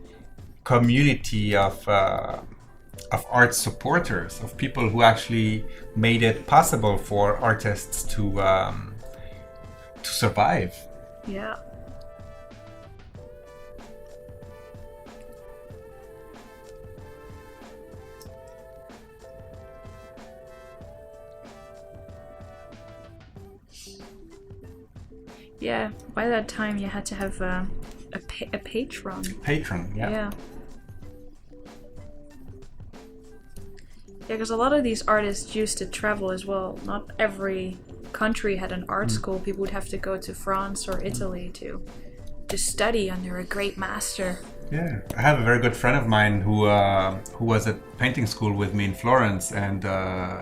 community of art supporters, of people who actually made it possible for artists to survive. Yeah. Yeah, by that time you had to have a patron. Patron, yeah. Yeah. Yeah, because a lot of these artists used to travel as well. Not every country had an art school. People would have to go to France or Italy to study under a great master. Yeah, I have a very good friend of mine who was at painting school with me in Florence, and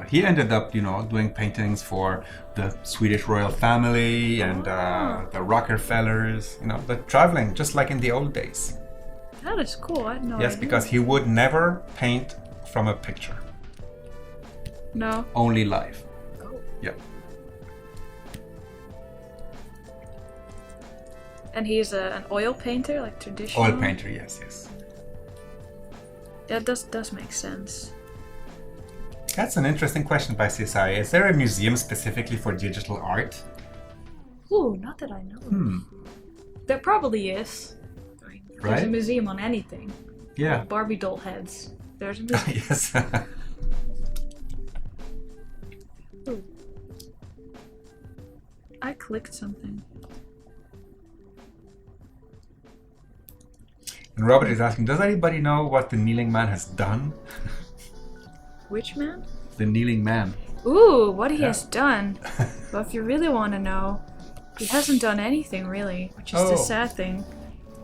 he ended up, doing paintings for the Swedish royal family and the Rockefellers. The traveling, just like in the old days. That is cool. I had no Yes, idea. because he would never paint from a picture. No. Only live. Oh. Yeah. And he's an oil painter, like traditional. Oil painter, yes. That does make sense. That's an interesting question by CSI. Is there a museum specifically for digital art? Ooh, not that I know of. There probably is. I mean, there's Right? a museum on anything. Yeah. Like Barbie doll heads. There's a museum. Yes. Ooh. I clicked something. And Robert is asking, does anybody know what the kneeling man has done? Which man? The kneeling man. Ooh, what he has done. Well, if you really want to know, he hasn't done anything really, which is the sad thing.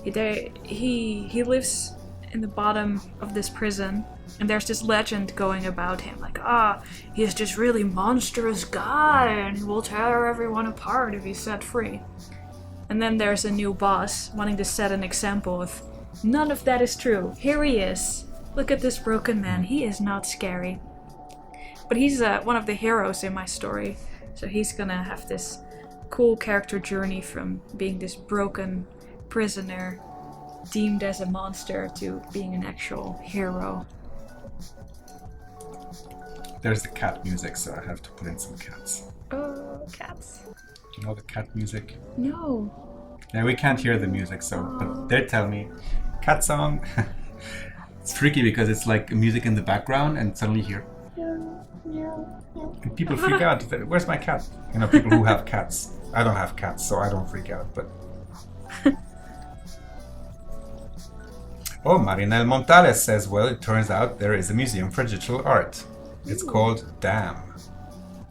He lives in the bottom of this prison, and there's this legend going about him, like, he's this really monstrous guy, and he will tear everyone apart if he's set free. And then there's a new boss wanting to set an example of, none of that is true. Here he is. Look at this broken man. He is not scary. But he's one of the heroes in my story, so he's gonna have this cool character journey from being this broken prisoner deemed as a monster to being an actual hero. There's the cat music, so I have to put in some cats. Oh, cats. You know the cat music? No. Yeah, we can't hear the music, but they tell me, cat song. It's freaky because it's like music in the background and suddenly you hear. And people freak out. Where's my cat? People who have cats. I don't have cats, so I don't freak out, but... Oh, Marinel Montales says, well, it turns out there is a museum for digital art. It's called DAM.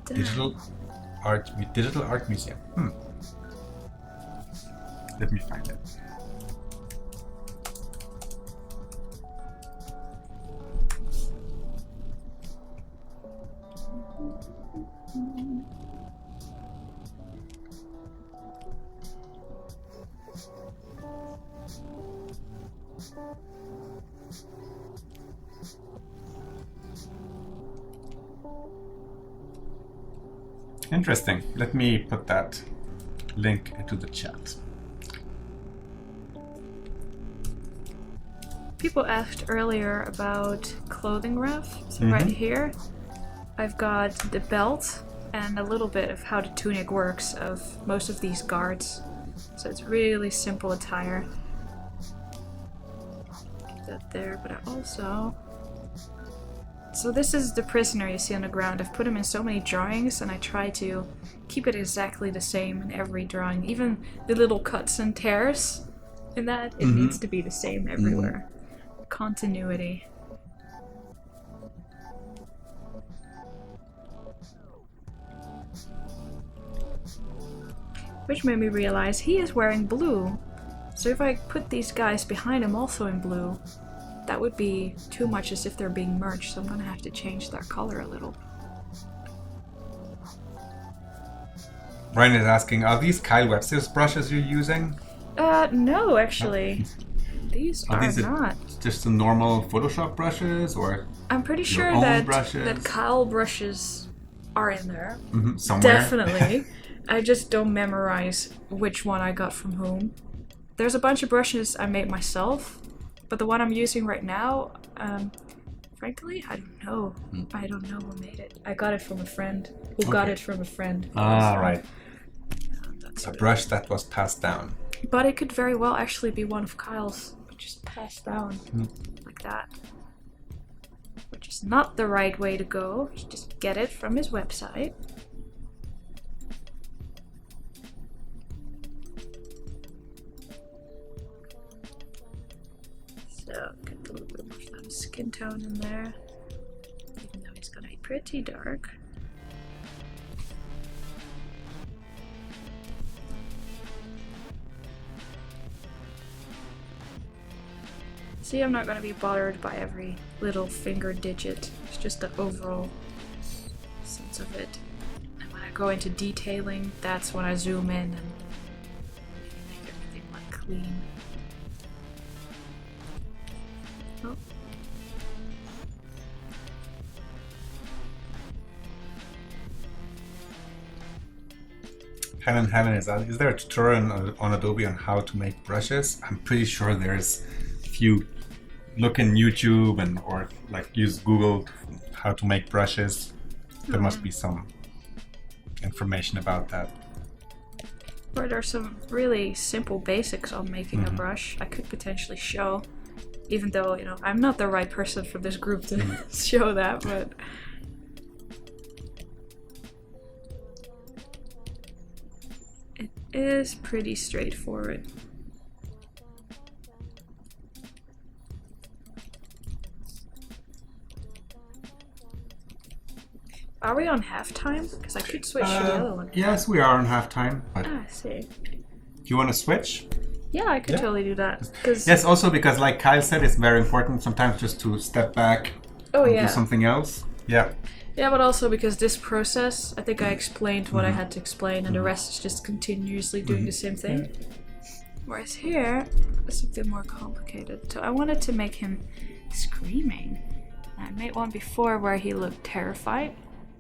Digital Art Museum. Let me find it. Interesting. Let me put that link into the chat. People asked earlier about clothing ref. So right here, I've got the belt and a little bit of how the tunic works of most of these guards. So it's really simple attire. Get that there, but I also... So this is the prisoner you see on the ground. I've put him in so many drawings and I try to keep it exactly the same in every drawing. Even the little cuts and tears in that, it needs to be the same everywhere. Continuity. Which made me realize he is wearing blue. So if I put these guys behind him also in blue, that would be too much as if they're being merged, so I'm gonna have to change their color a little. Ryan is asking, are these Kyle Webster's brushes you're using? No, actually. These are these not. Just the normal Photoshop brushes, or I'm pretty your sure own that brushes? Kyle brushes are in there. Somewhere. Definitely. I just don't memorize which one I got from whom. There's a bunch of brushes I made myself, but the one I'm using right now, frankly, I don't know. I don't know who made it. I got it from a friend who got it from a friend. Right. That's A brush that was passed down. But it could very well actually be one of Kyle's, just passed down like that. Which is not the right way to go. Just get it from his website. So, get a little bit more of that skin tone in there. Even though he's gonna be pretty dark. See, I'm not gonna be bothered by every little finger digit. It's just the overall sense of it. And when I go into detailing, that's when I zoom in and make everything look clean. Oh. Helen, is there a tutorial on Adobe on how to make brushes? I'm pretty sure there's. If you look in YouTube or like use Google how to make brushes, there must be some information about that. Or there's some really simple basics on making a brush I could potentially show, even though, you know, I'm not the right person for this group to show that, but it is pretty straightforward. Are we on halftime? Because I could switch to the other one. Yes, we are on halftime. But I see. do you want to switch? Yeah, I could totally do that. Yes, also because like Kyle said, it's very important sometimes just to step back and do something else. Yeah. Yeah, but also because this process, I think I explained what I had to explain, and the rest is just continuously doing the same thing. Whereas here, it's a bit more complicated. So I wanted to make him screaming. I made one before where he looked terrified,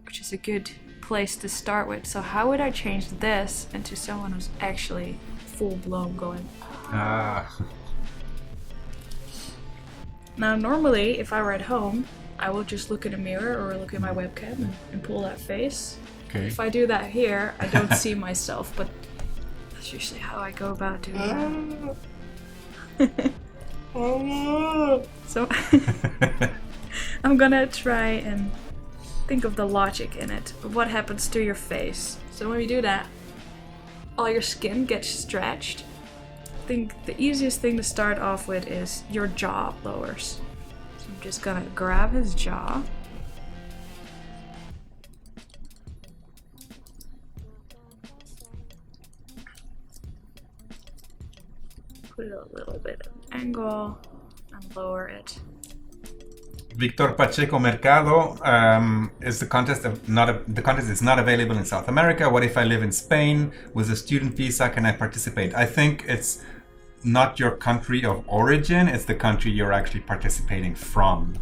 which is a good place to start with. So how would I change this into someone who's actually full-blown going, ah? Now normally, if I were at home, I will just look in a mirror or look at my webcam and pull that face. Okay. If I do that here, I don't see myself, but that's usually how I go about doing that. So I'm gonna try and think of the logic in it, of what happens to your face. So when we do that, all your skin gets stretched. I think the easiest thing to start off with is your jaw lowers. So I'm just gonna grab his jaw. Put it a little bit of an angle and lower it. Victor Pacheco Mercado is the contest the contest is not available in South America. What if I live in Spain with a student visa? Can I participate? I think it's not your country of origin, it's the country you're actually participating from.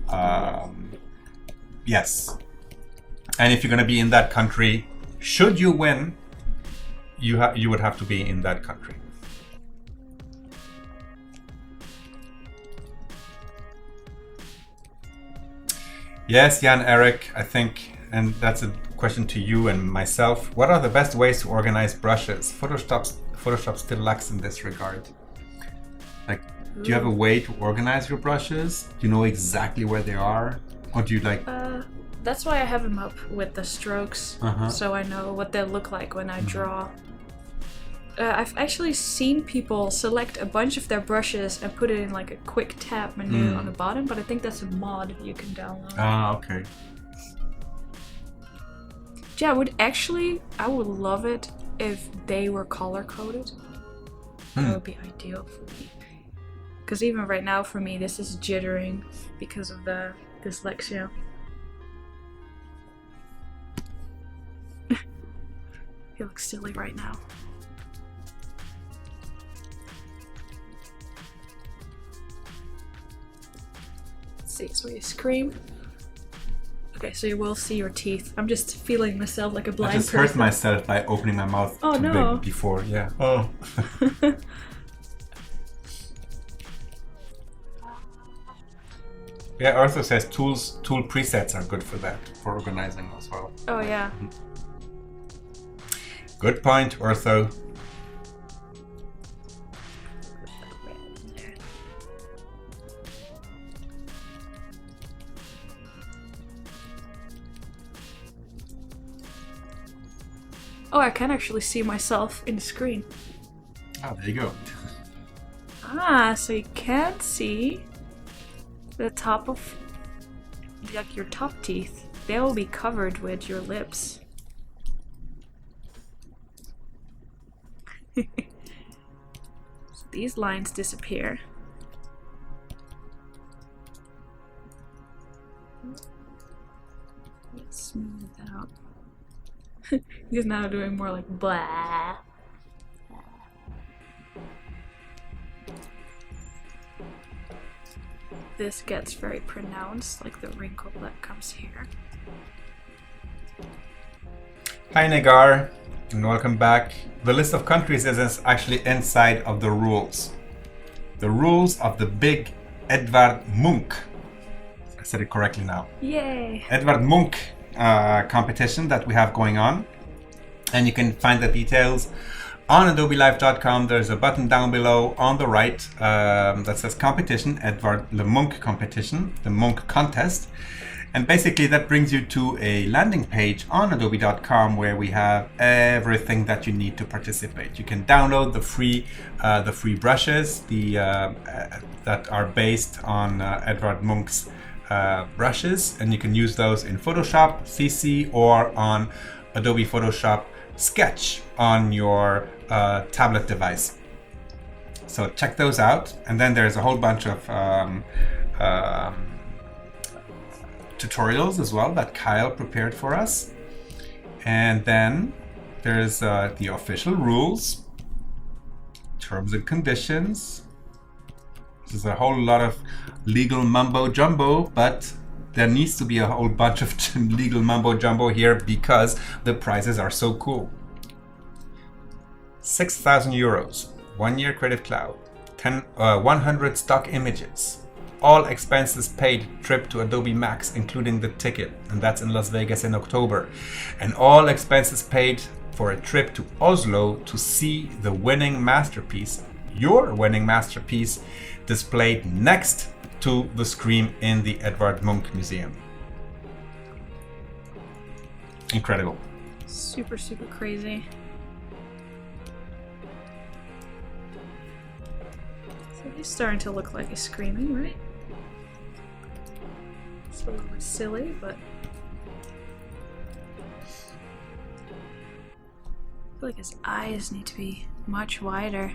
Yes. And if you're going to be in that country, should you win, you would have to be in that country. Yes, Jan Eric, I think, and that's a question to you and myself. What are the best ways to organize brushes? Photoshop still lacks in this regard. Like, do you have a way to organize your brushes? Do you know exactly where they are? Or do you like... That's why I have them up with the strokes, so I know what they look like when I draw. I've actually seen people select a bunch of their brushes and put it in like a quick tab menu on the bottom, but I think that's a mod you can download. Ah, okay. Yeah, I would love it if they were color coded. That would be ideal for me. Because even right now for me, this is jittering because of the dyslexia. He looks silly right now. Let's see, so you scream. Okay, so you will see your teeth. I'm just feeling myself like a blind I just person. hurt myself by opening my mouth too big before. Yeah. Oh. Yeah, Arthur says tool presets are good for that, for organizing as well. Oh yeah. Good point, Ortho. Oh, I can actually see myself in the screen. Oh, there you go. Ah, so you can see the top of, like, your top teeth. They will be covered with your lips. So these lines disappear. Let's smooth it out. He's now doing more like blah. This gets very pronounced, like the wrinkle that comes here. Hi Nagar, and welcome back. The list of countries is actually inside of the rules. The rules of the big Edvard Munch. I said it correctly now. Yay! Edvard Munch competition that we have going on. And you can find the details on adobelive.com. There's a button down below on the right that says competition, Edvard Le Munch competition, the Munch contest. And basically that brings you to a landing page on adobe.com where we have everything that you need to participate. You can download the free brushes, that are based on Edvard Munch's brushes, and you can use those in Photoshop CC or on Adobe Photoshop Sketch on your tablet device. So check those out, and then there's a whole bunch of tutorials as well that Kyle prepared for us. And then there's the official rules, terms and conditions. This is a whole lot of legal mumbo jumbo, but there needs to be a whole bunch of legal mumbo jumbo here because the prizes are so cool. 6,000 euros, 1 year Creative Cloud, 100 stock images, all expenses paid trip to Adobe Max, including the ticket, and that's in Las Vegas in October, and all expenses paid for a trip to Oslo to see the winning masterpiece, your winning masterpiece, displayed next to the screen in the Edvard Munch Museum. Incredible. Super, super crazy. So he's starting to look like he's screaming, right? It's a little bit silly, but I feel like his eyes need to be much wider.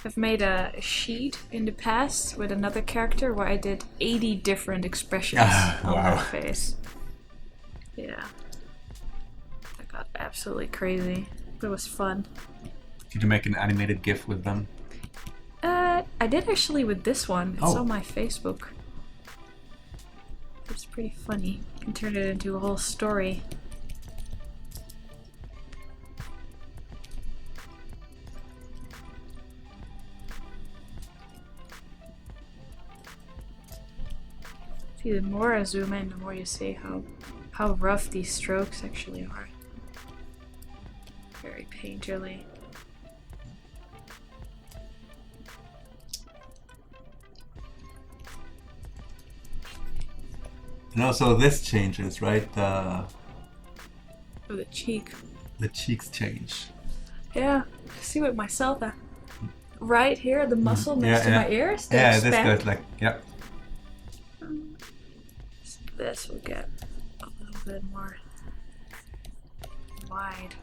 I've made a sheet in the past with another character where I did 80 different expressions on their face. Yeah. That got absolutely crazy. It was fun. Did you make an animated GIF with them? I did actually with this one. It's Oh. on my Facebook. It's pretty funny. You can turn it into a whole story. See, the more I zoom in, the more you see how rough these strokes actually are. Very painterly. And also this changes, right? Oh, the cheek. The cheeks change. Yeah, I see with myself. Right here, the muscle next to my ears. they Yeah, this expand. goes like, yeah. So this will get a little bit more wide.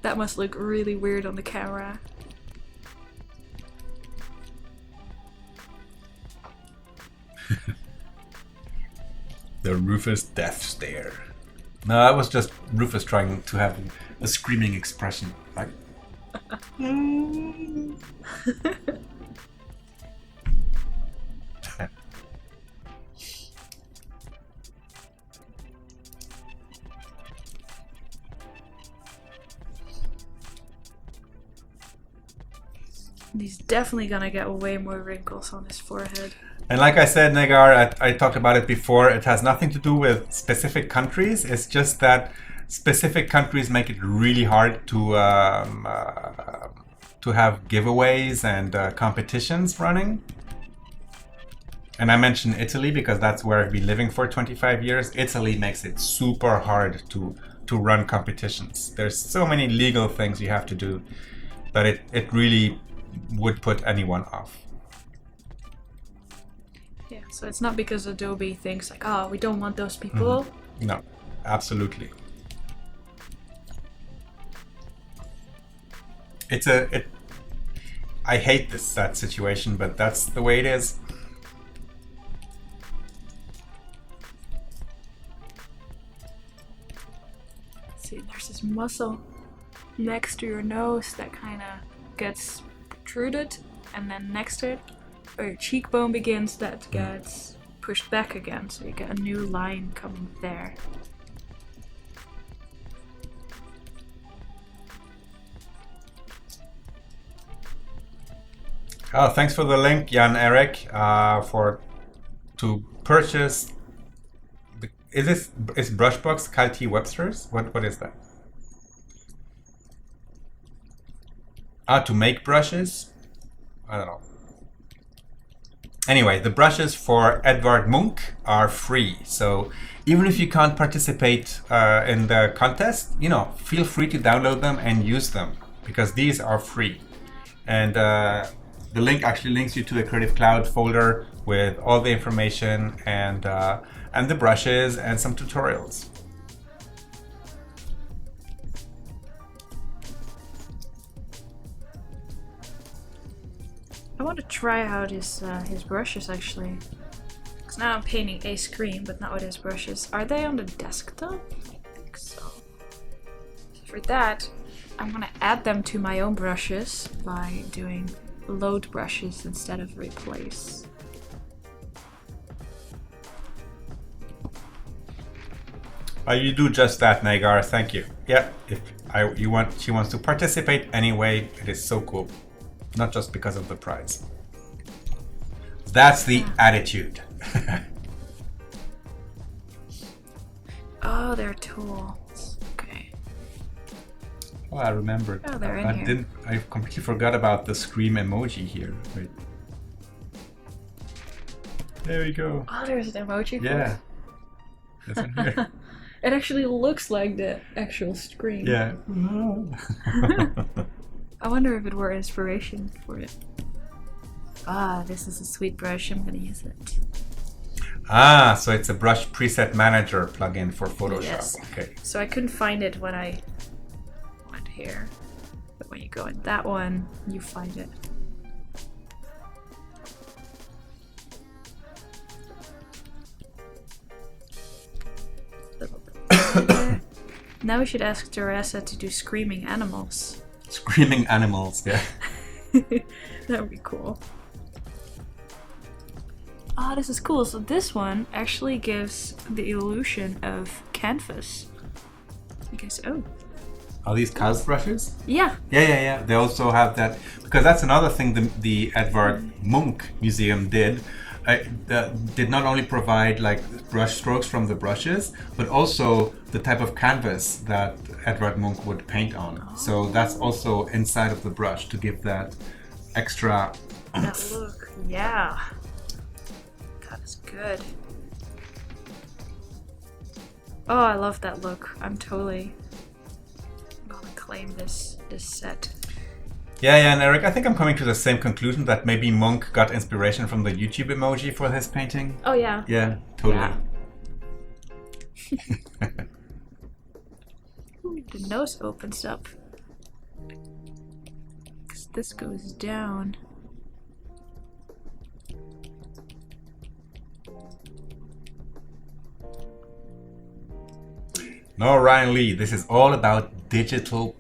That must look really weird on the camera. The Rufus death stare. No, that was just Rufus trying to have a screaming expression. Like. He's definitely gonna get way more wrinkles on his forehead. And like I said, Negar, I talked about it before, it has nothing to do with specific countries. It's just that specific countries make it really hard to have giveaways and competitions running. And I mentioned Italy because that's where I've been living for 25 years. Italy makes it super hard to run competitions. There's so many legal things you have to do that it really would put anyone off. Yeah, so it's not because Adobe thinks like, oh, we don't want those people. No, absolutely. I hate that situation, but that's the way it is. See, there's this muscle next to your nose that kind of gets protruded, and then next to it, where your cheekbone begins, that gets pushed back again, so you get a new line coming there. Oh, thanks for the link, Jan Eric, to purchase. Is Brushbox Kalti Webster's? What is that? To make brushes? I don't know. Anyway, the brushes for Edvard Munch are free, so even if you can't participate in the contest, feel free to download them and use them, because these are free. And the link actually links you to a Creative Cloud folder with all the information and the brushes and some tutorials. I want to try out his brushes actually. Because now I'm painting a screen, but not with his brushes. Are they on the desktop? I think so. So for that, I'm gonna add them to my own brushes by doing load brushes instead of replace. You do just that, Nagar. Thank you. Yeah, she wants to participate anyway. It is so cool. Not just because of the prize. That's the attitude. Oh, they're tools. Okay. Oh, I remembered. Oh, they're in here. I completely forgot about the scream emoji here. Wait. There we go. Oh, there's an emoji for Yeah. It's in here. It actually looks like the actual screen. Yeah. I wonder if it were inspiration for it. Ah, this is a sweet brush. I'm gonna use it. Ah, so it's a brush preset manager plugin for Photoshop. Yes. Okay. So I couldn't find it when I went here. But when you go in that one, you find it. Now we should ask Teresa to do screaming animals. Screaming animals, yeah. That would be cool. Oh, this is cool. So this one actually gives the illusion of canvas. I guess, Are these Kaz brushes? Yeah. Yeah. They also have that, because that's another thing the Edvard Munch Museum did. Did not only provide like brush strokes from the brushes, but also the type of canvas that Edvard Munch would paint on. Oh. So that's also inside of the brush to give that extra. That look, yeah. That is good. Oh, I love that look. I'm totally gonna claim this set. Yeah, and Eric, I think I'm coming to the same conclusion that maybe Munch got inspiration from the YouTube emoji for his painting. Oh yeah. Yeah, totally. Yeah. The nose opens up. this goes down. No, Ryan Lee, this is all about digital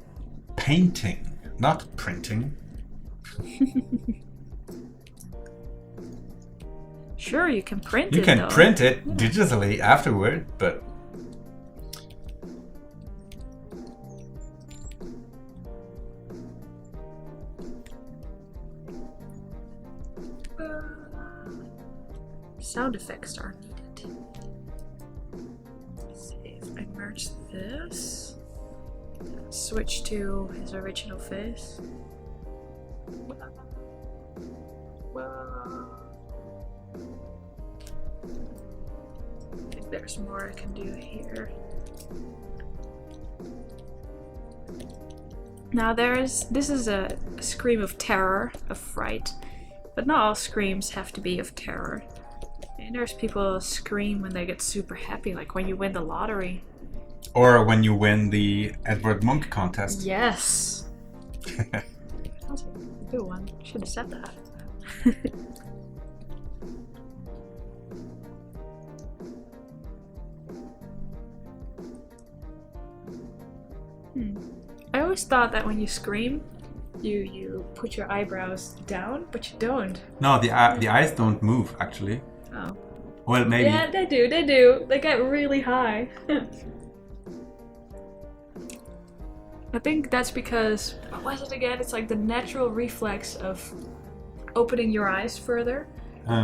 painting, not printing. Sure, you can print You it. can though. print it digitally afterward, but Sound effects are needed. Let's see if I merge this. Switch to his original face. I think there's more I can do here. Now this is a scream of terror, of fright, but not all screams have to be of terror. And there's people scream when they get super happy, like when you win the lottery. or when you win the Edward Munch contest. Yes! That was a good one. Should have said that. I always thought that when you scream, you put your eyebrows down, but you don't. No, the eyes don't move actually. Oh. Well, maybe. Yeah, they do. They get really high. I think that's because, what was it again? It's like the natural reflex of opening your eyes further.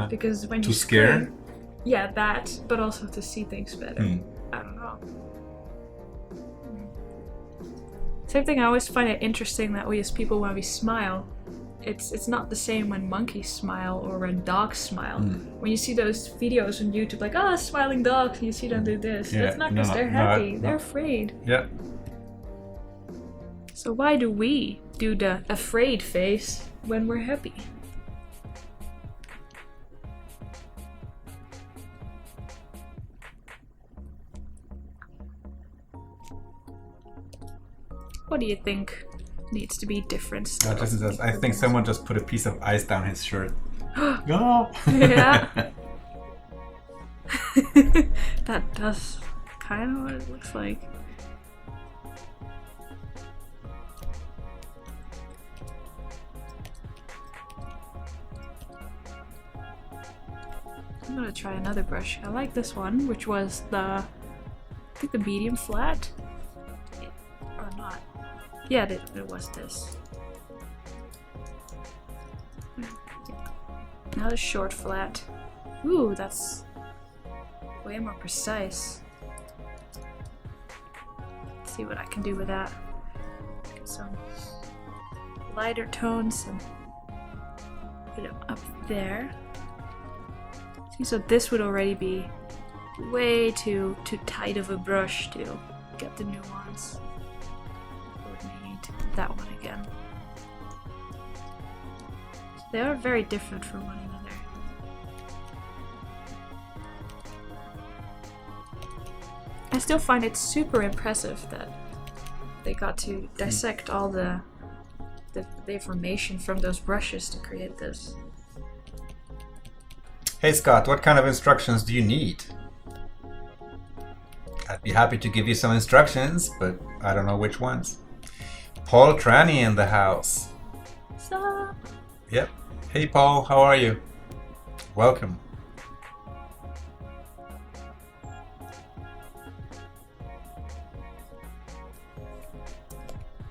Because when you scare? scream, yeah, that, but also to see things better. I don't know. Same thing, I always find it interesting that we as people, when we smile, it's not the same when monkeys smile or when dogs smile. When you see those videos on YouTube, like, smiling dogs, and you see them do this. Yeah, That's not because they're happy, no. they're afraid. Yeah. So why do we do the afraid face when we're happy? What do you think needs to be different still? I think someone just put a piece of ice down his shirt. Oh. Yeah. That does kind of what it looks like. I'm gonna try another brush. I like this one, which was I think the medium flat. Or not. Yeah, it was this. Now the short flat. Ooh, that's way more precise. Let's see what I can do with that. Get some lighter tones and put them up there. See, so this would already be way too tight of a brush to get the nuance. Would need that one again. So they are very different from one another. I still find it super impressive that they got to dissect all the information from those brushes to create this. Hey Scott, what kind of instructions do you need? I'd be happy to give you some instructions, but I don't know which ones. Paul Tranny in the house. So, Yep. Hey Paul, how are you? Welcome.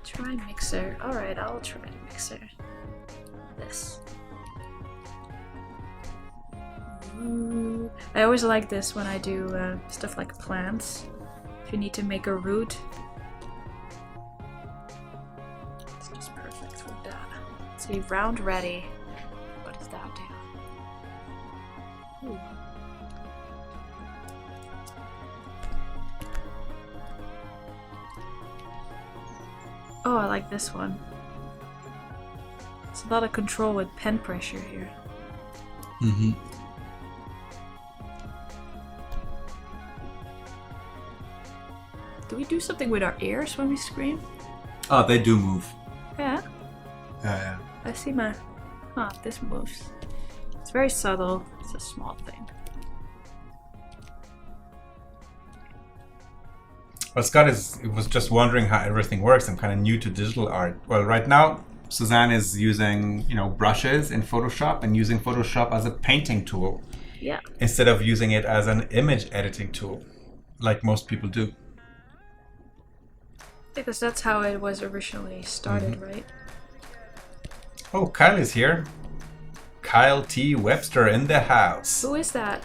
try mixer. Alright, I'll try mixer. This. Ooh. I always like this when I do stuff like plants. If you need to make a root. It's just perfect for that. Let's see, round ready. What does that do? Ooh. Oh, I like this one. It's a lot of control with pen pressure here. Mm-hmm. Do we do something with our ears when we scream? Oh, they do move. Yeah. Yeah. I see my... Huh, this moves. It's very subtle. It's a small thing. Well, Scott was just wondering how everything works. I'm kind of new to digital art. Well, right now, Suzanne is using, brushes in Photoshop and using Photoshop as a painting tool. Yeah. Instead of using it as an image editing tool, like most people do. Because that's how it was originally started, right? Oh, Kyle is here. Kyle T. Webster in the house. Who is that?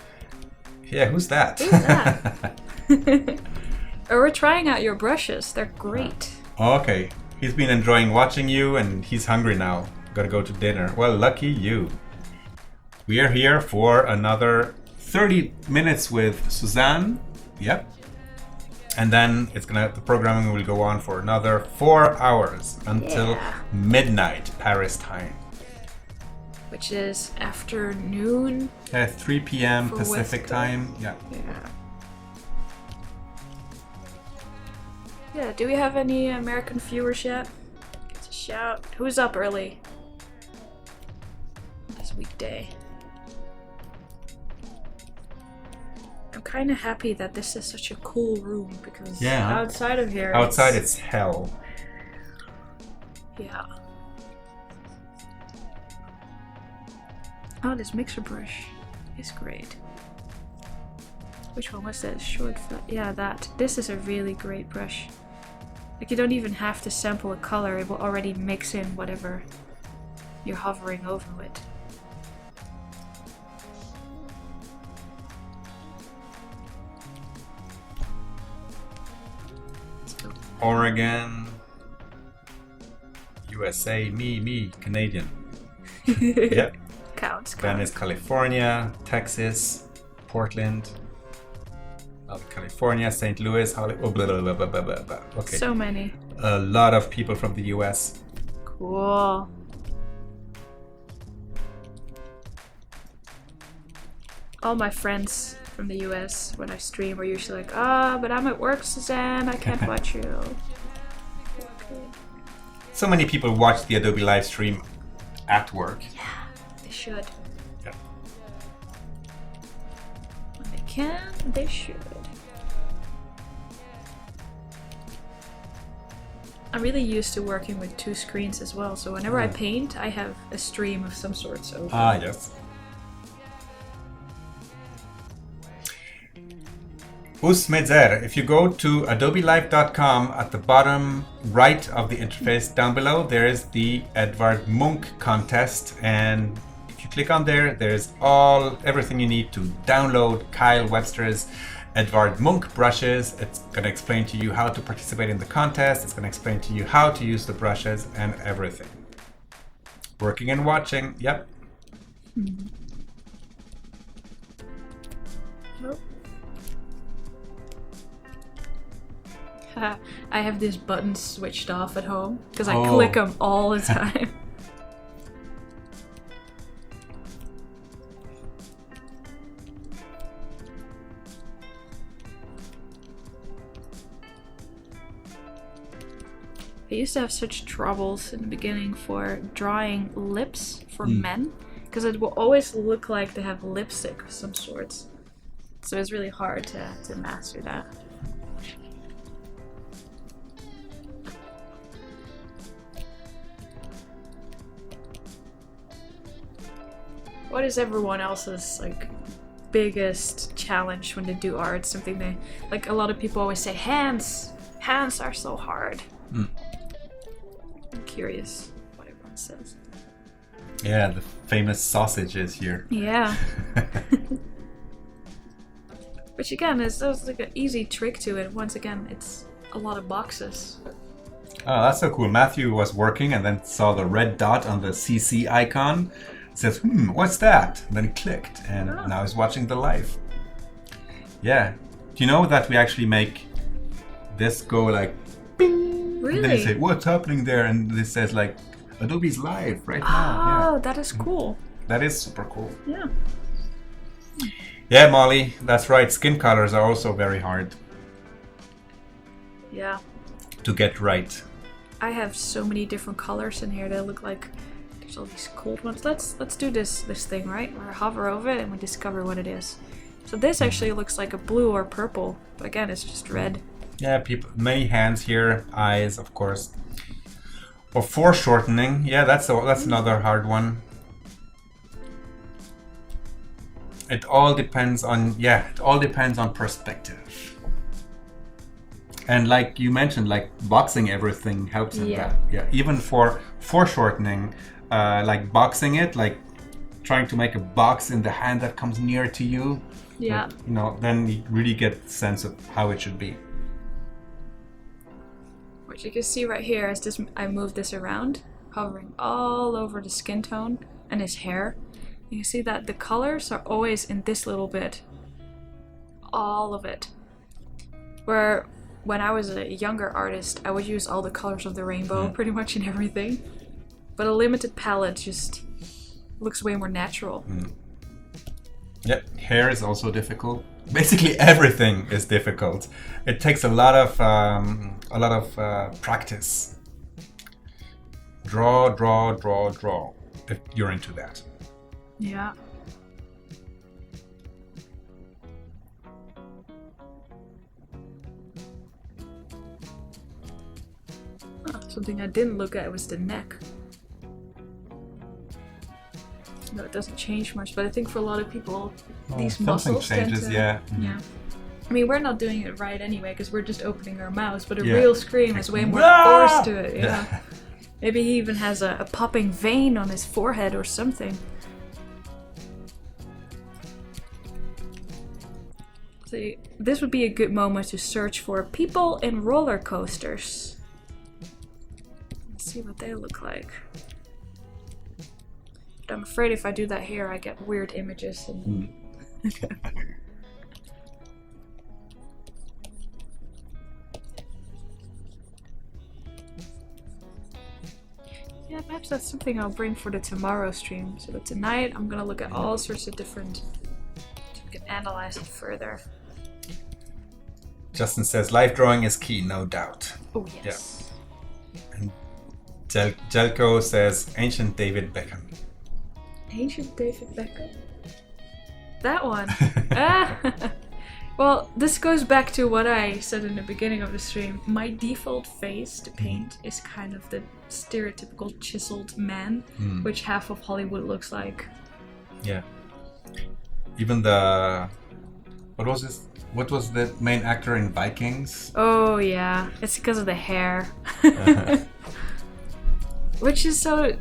Yeah, who's that? Who's that? Oh, we're trying out your brushes. They're great. Okay. He's been enjoying watching you and he's hungry now. Gotta go to dinner. Well, lucky you. We are here for another 30 minutes with Suzanne. Yep. And then the programming will go on for another 4 hours until midnight Paris time. Which is afternoon. 3 p.m. Pacific time. Yeah. Yeah, do we have any American viewers yet? Give us a shout. Who's up early? This weekday. I'm kind of happy that this is such a cool room because outside of here... Outside it's hell. Yeah. Oh, this mixer brush is great. Which one was that? Short flat? Yeah, that. This is a really great brush. Like, you don't even have to sample a color, it will already mix in whatever you're hovering over it. Oregon, USA, me, Canadian. Yeah. Counts. Venice, California, Texas, Portland, California, St. Louis, Hollywood, blah, blah, blah, blah, blah, blah. Okay. So many. A lot of people from the US. Cool. All my friends from the US, when I stream, are usually like, but I'm at work, Suzanne, I can't watch you. Okay. So many people watch the Adobe live stream at work. Yeah, they should. Yeah. When they can, they should. I'm really used to working with 2 screens as well, so whenever I paint, I have a stream of some sort. So yes. Usmedzer, if you go to adobelive.com, at the bottom right of the interface down below, there is the Edvard Munch contest, and if you click on there, there's everything you need to download Kyle Webster's Edvard Munch brushes. It's going to explain to you how to participate in the contest. It's going to explain to you how to use the brushes and everything. Working and watching, yep. Nope. I have these buttons switched off at home because I click them all the time. I used to have such troubles in the beginning for drawing lips for men because it will always look like they have lipstick of some sorts. So it's really hard to master that. What is everyone else's biggest challenge when they do art? Something they a lot of people always say, hands are so hard. I'm curious what everyone says. Yeah, the famous sausage is here. Yeah. Which again is an easy trick to it. Once again, it's a lot of boxes. Oh, that's so cool. Matthew was working and then saw the red dot on the CC icon. Says, what's that? And then he clicked, and now he's watching the live. Yeah. Do you know that we actually make this go bing? Really? And then you say, what's happening there? And this says Adobe's live right now. Oh, that is cool. That is super cool. Yeah. Yeah, Molly, that's right. Skin colors are also very hard. Yeah. To get right. I have so many different colors in here that look like there's all these cool ones. Let's do this thing, right? We hover over it and we discover what it is. So this actually looks like a blue or purple, but again, it's just red. Yeah, many hands here, eyes, of course. Or foreshortening, yeah, that's another hard one. It all depends on perspective. And like you mentioned, like boxing everything helps in that. Yeah, even for foreshortening, like boxing it, like trying to make a box in the hand that comes near to you. Yeah. But, then you really get the sense of how it should be. Which you can see right here as I move this around, hovering all over the skin tone and his hair. You can see that the colors are always in this little bit. All of it. Where when I was a younger artist, I would use all the colors of the rainbow pretty much in everything. But a limited palette just looks way more natural. Yep, hair is also difficult. Basically everything is difficult. It takes a lot of practice. Draw, if you're into that. Yeah. Something I didn't look at was the neck. No, it doesn't change much, but I think for a lot of people, these muscles changes, tend to, yeah. Yeah. I mean, we're not doing it right anyway, because we're just opening our mouths, but a real scream has way more force to it, yeah. Maybe he even has a popping vein on his forehead or something. So this would be a good moment to search for people in roller coasters. Let's see what they look like. But I'm afraid if I do that here, I get weird images. And yeah, perhaps that's something I'll bring for the tomorrow stream. So tonight, I'm gonna look at all sorts of different, so we can analyze it further. Justin says, live drawing is key, no doubt. Oh, yes. Yeah. And Jelko says, ancient David Beckham. Ancient David Beckham? That one? Well, this goes back to what I said in the beginning of the stream. My default face to paint is kind of the stereotypical chiseled man, which half of Hollywood looks like. Yeah. Even the... What was this? What was the main actor in Vikings? Oh yeah, it's because of the hair. Which is so,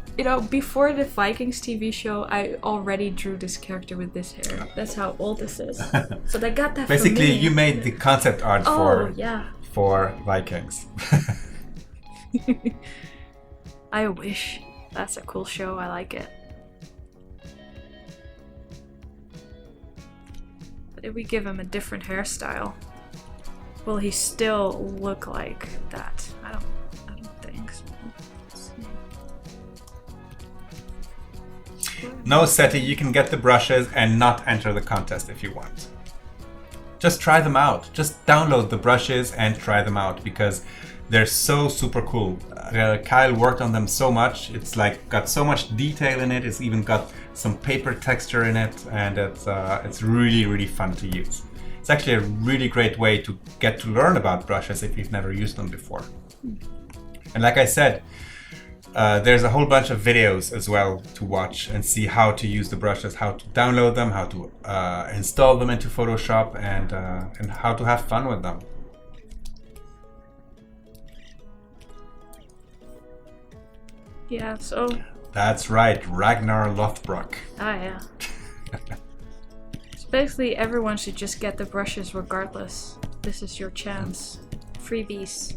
before the Vikings TV show, I already drew this character with this hair. That's how old this is. So they got that Basically, from me. you made the concept art for Vikings. I wish. That's a cool show. I like it. But if we give him a different hairstyle, will he still look like that? I don't think so. No, Seti, you can get the brushes and not enter the contest if you want. Just try them out. Just download the brushes and try them out because they're so super cool. Kyle worked on them so much. It's like got so much detail in it. It's even got some paper texture in it, and it's really, really fun to use. It's actually a really great way to get to learn about brushes if you've never used them before. And like I said, there's a whole bunch of videos as well to watch and see how to use the brushes, how to download them, how to install them into Photoshop, and how to have fun with them. Yeah, so... That's right, Ragnar Lothbrok. Ah, yeah. So basically, everyone should just get the brushes regardless. This is your chance. Freebies.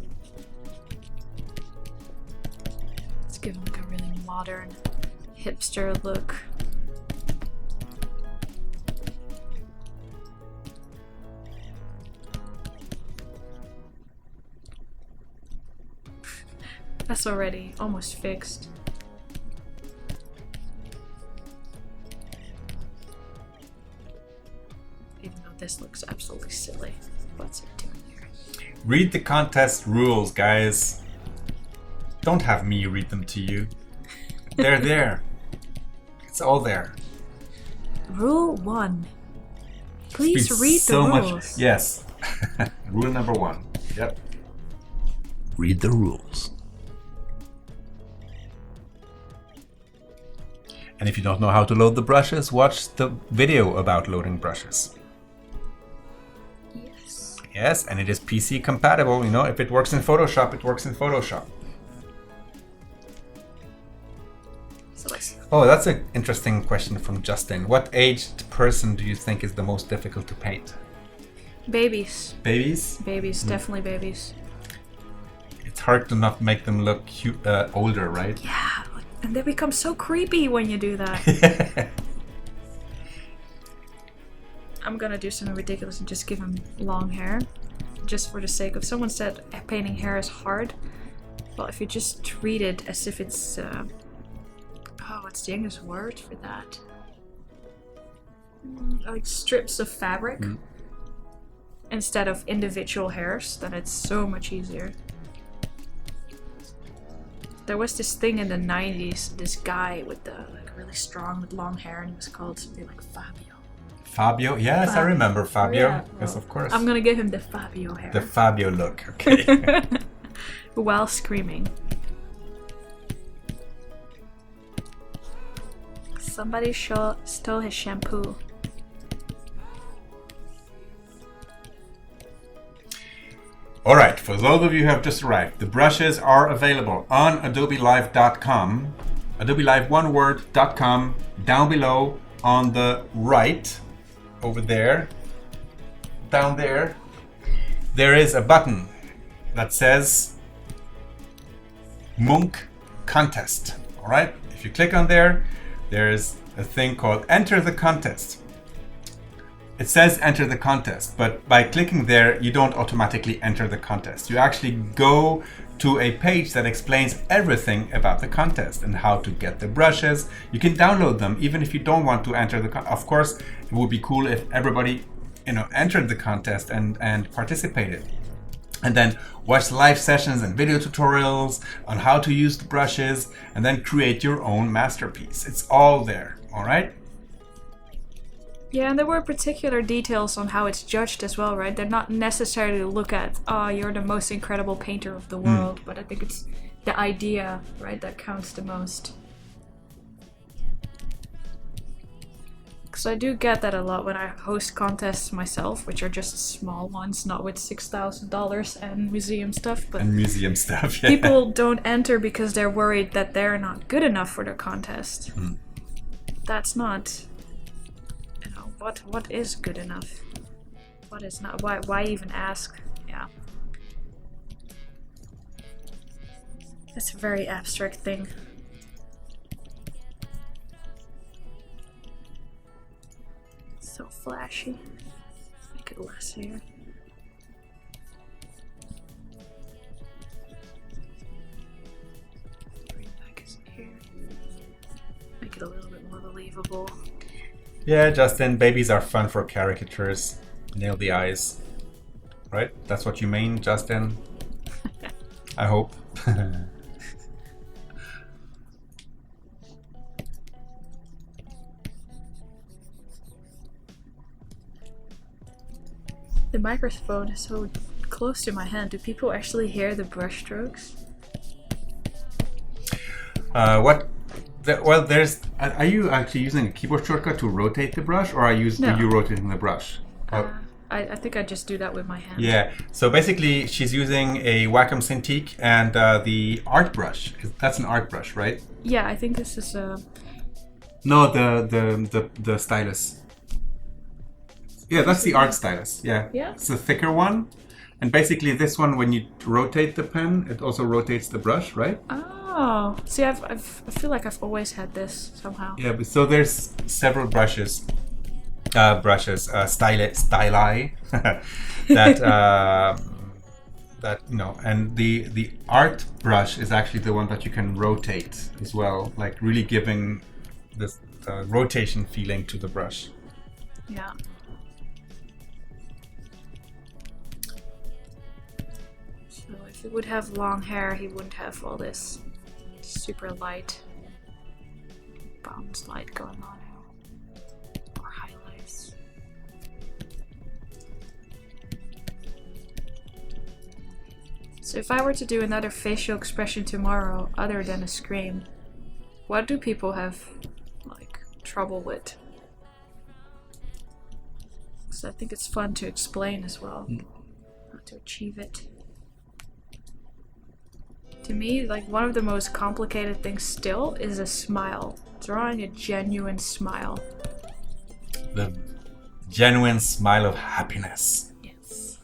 Let's give him like a really modern, hipster look. That's already almost fixed. Even though this looks absolutely silly. What's it doing here? Read the contest rules, guys. Don't have me read them to you. They're there. It's all there. Rule 1. Please Speaks read the so rules. much. Yes. Rule number 1. Yep. Read the rules. And if you don't know how to load the brushes, watch the video about loading brushes. Yes. Yes, and it is PC compatible. You know, if it works in Photoshop, it works in Photoshop. So let's... Oh, that's an interesting question from Justin. What aged person do you think is the most difficult to paint? Babies. Babies? Babies, definitely babies. It's hard to not make them look older, right? Yeah, and they become so creepy when you do that. I'm gonna do something ridiculous and just give him long hair. Just for the sake of... Someone said painting hair is hard. Well, if you just treat it as if it's... oh, what's the English word for that? Like strips of fabric. Instead of individual hairs, then it's so much easier. There was this thing in the 90s, this guy with the really strong with long hair, and he was called something like Fabio. Fabio? Yes, I remember Fabio. Yeah, yes, well, of course. I'm gonna give him the Fabio hair. The Fabio look, okay. While screaming. Somebody stole his shampoo. Alright, for those of you who have just arrived, the brushes are available on adobelive.com, adobelive1word.com, down below on the right, over there, down there, there is a button that says Munch Contest. Alright, if you click on there, there's a thing called Enter the Contest. It says enter the contest, but by clicking there, you don't automatically enter the contest. You actually go to a page that explains everything about the contest and how to get the brushes. You can download them even if you don't want to enter the contest. Of course, it would be cool if everybody, entered the contest and participated. And then watch live sessions and video tutorials on how to use the brushes and then create your own masterpiece. It's all there, all right? Yeah, and there were particular details on how it's judged as well, right? They're not necessarily to look at, oh, you're the most incredible painter of the world, but I think it's the idea, right, that counts the most. Because I do get that a lot when I host contests myself, which are just small ones, not with $6,000 and museum stuff, but... And museum stuff, yeah. People don't enter because they're worried that they're not good enough for their contest. That's not... What is good enough? What is not? Why even ask? Yeah. That's a very abstract thing. So flashy. Make it less here. Bring back his ear. Make it a little bit more believable. Yeah, Justin, babies are fun for caricatures. Nail the eyes. Right? That's what you mean, Justin? I hope. The microphone is so close to my hand. Do people actually hear the brush strokes? Are you actually using a keyboard shortcut to rotate the brush, or are you rotating the brush? I think I just do that with my hand. Yeah, so basically she's using a Wacom Cintiq and the art brush. That's an art brush, right? Yeah, I think this is a... No, the stylus. Yeah, that's the art stylus, yeah. Yeah? It's the thicker one. And basically this one, when you rotate the pen, it also rotates the brush, right? Oh, see, I feel like I've always had this somehow. Yeah, but so there's several brushes, styli that and the art brush is actually the one that you can rotate as well, like really giving this rotation feeling to the brush. Yeah. he would have long hair, he wouldn't have all this super light bounce light going on now. Or highlights. So if I were to do another facial expression tomorrow other than a scream, what do people have like trouble with? So I think it's fun to explain as well, how to achieve it. To me, like one of the most complicated things still is a smile. Drawing a genuine smile. The genuine smile of happiness. Yes.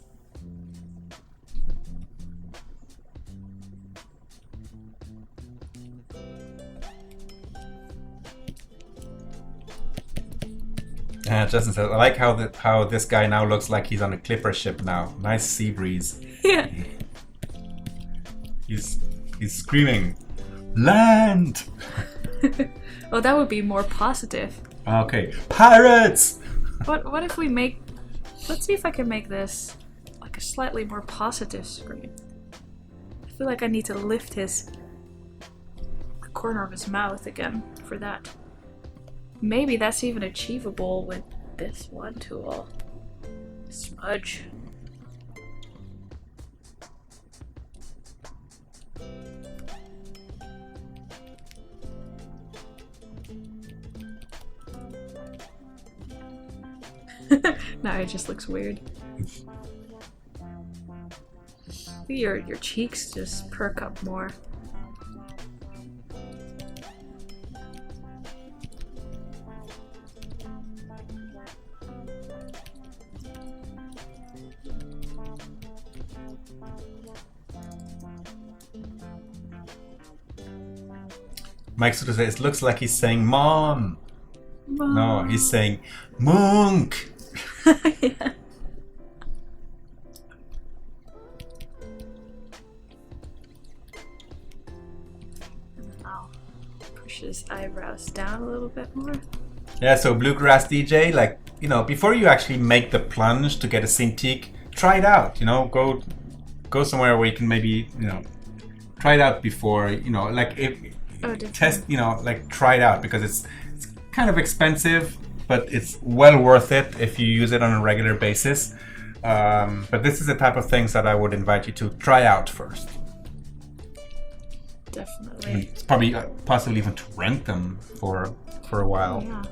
Justin says, I like how this guy now looks like he's on a clipper ship now. Nice sea breeze. Yeah. He's screaming, land! Well, that would be more positive. Okay, pirates! What if we make... Let's see if I can make this like a slightly more positive screen. I feel like I need to lift the corner of his mouth again for that. Maybe that's even achievable with this one tool. Smudge. Now it just looks weird. Your cheeks just perk up more. Mike Sutter says, it looks like he's saying mom. Mom. No, he's saying monk. Yeah. I'll push his eyebrows down a little bit more. Yeah, so Bluegrass DJ, like, you know, before you actually make the plunge to get a Cintiq, try it out, you know, go somewhere where you can maybe, you know, try it out before, you know, like test, you know, like try it out, because it's kind of expensive, but it's well worth it if you use it on a regular basis. But this is the type of things that I would invite you to try out first. Definitely. And it's probably possibly even to rent them for a while. Yeah.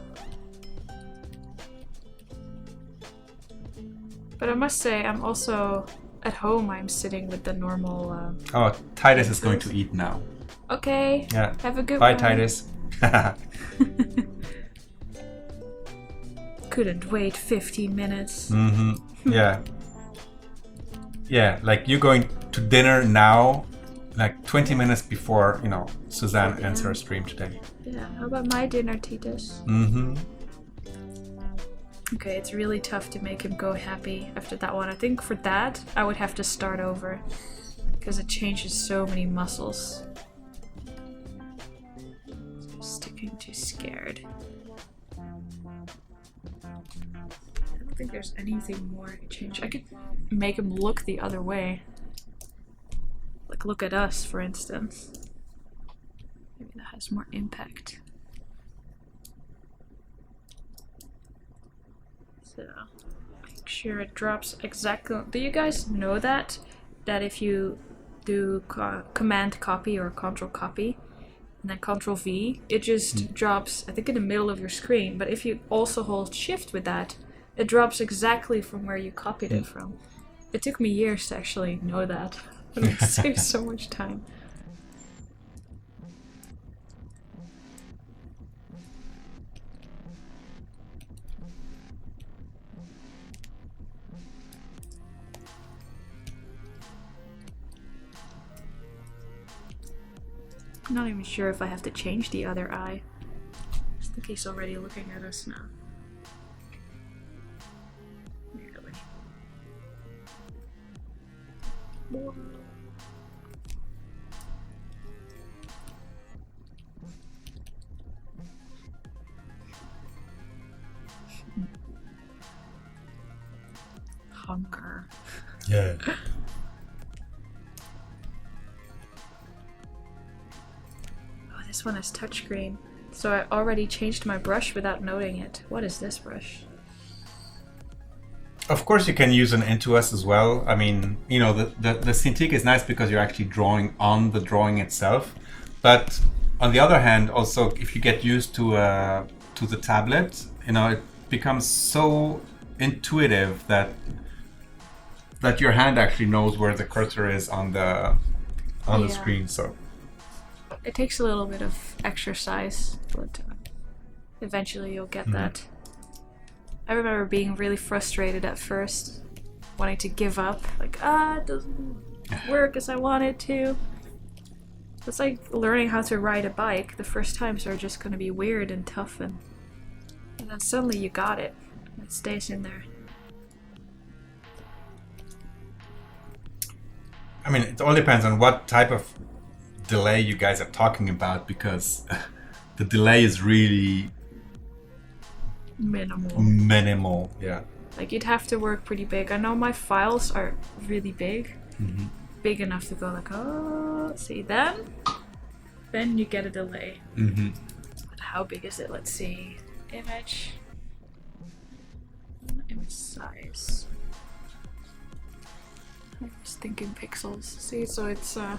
But I must say, I'm also at home. I'm sitting with the normal. Oh, Titus is going to eat now. Okay. Yeah. Have a good Bye, one. Titus. Couldn't wait 15 minutes. Mm-hmm. Yeah. Yeah, like you're going to dinner now, like 20 minutes before, you know, Suzanne ends her stream today. Yeah, how about my dinner, Titus? Mm-hmm. Okay, it's really tough to make him go happy after that one. I think for that, I would have to start over. Because it changes so many muscles. Sticking too scared. I don't think there's anything more to change. I could make him look the other way. Like look at us, for instance. Maybe that has more impact. So, make sure it drops exactly. Do you guys know that if you do Command copy or Control copy and then Control V, it just drops, I think, in the middle of your screen. But if you also hold Shift with that, it drops exactly from where you copied it from. It took me years to actually know that, but it saves so much time. I'm not even sure if I have to change the other eye. I think he's already looking at us now. Really. Whoa. Hunker. Yeah. this one is touchscreen. So I already changed my brush without noting it. What is this brush? Of course, you can use an Intuos as well. I mean, you know, the Cintiq is nice because you're actually drawing on the drawing itself. But on the other hand, also, if you get used to the tablet, you know, it becomes so intuitive that your hand actually knows where the cursor is on the screen. So it takes a little bit of exercise, but eventually you'll get that. I remember being really frustrated at first, wanting to give up, like, it doesn't work as I want it to. It's like learning how to ride a bike. The first times are just going to be weird and tough, and then suddenly you got it. It stays in there. I mean, it all depends on what type of delay you guys are talking about, because the delay is really minimal. Yeah, like you'd have to work pretty big. I know my files are really big, big enough to go like, oh, see, then you get a delay. But how big is it? Let's see. Image size. I was thinking pixels. See, so it's a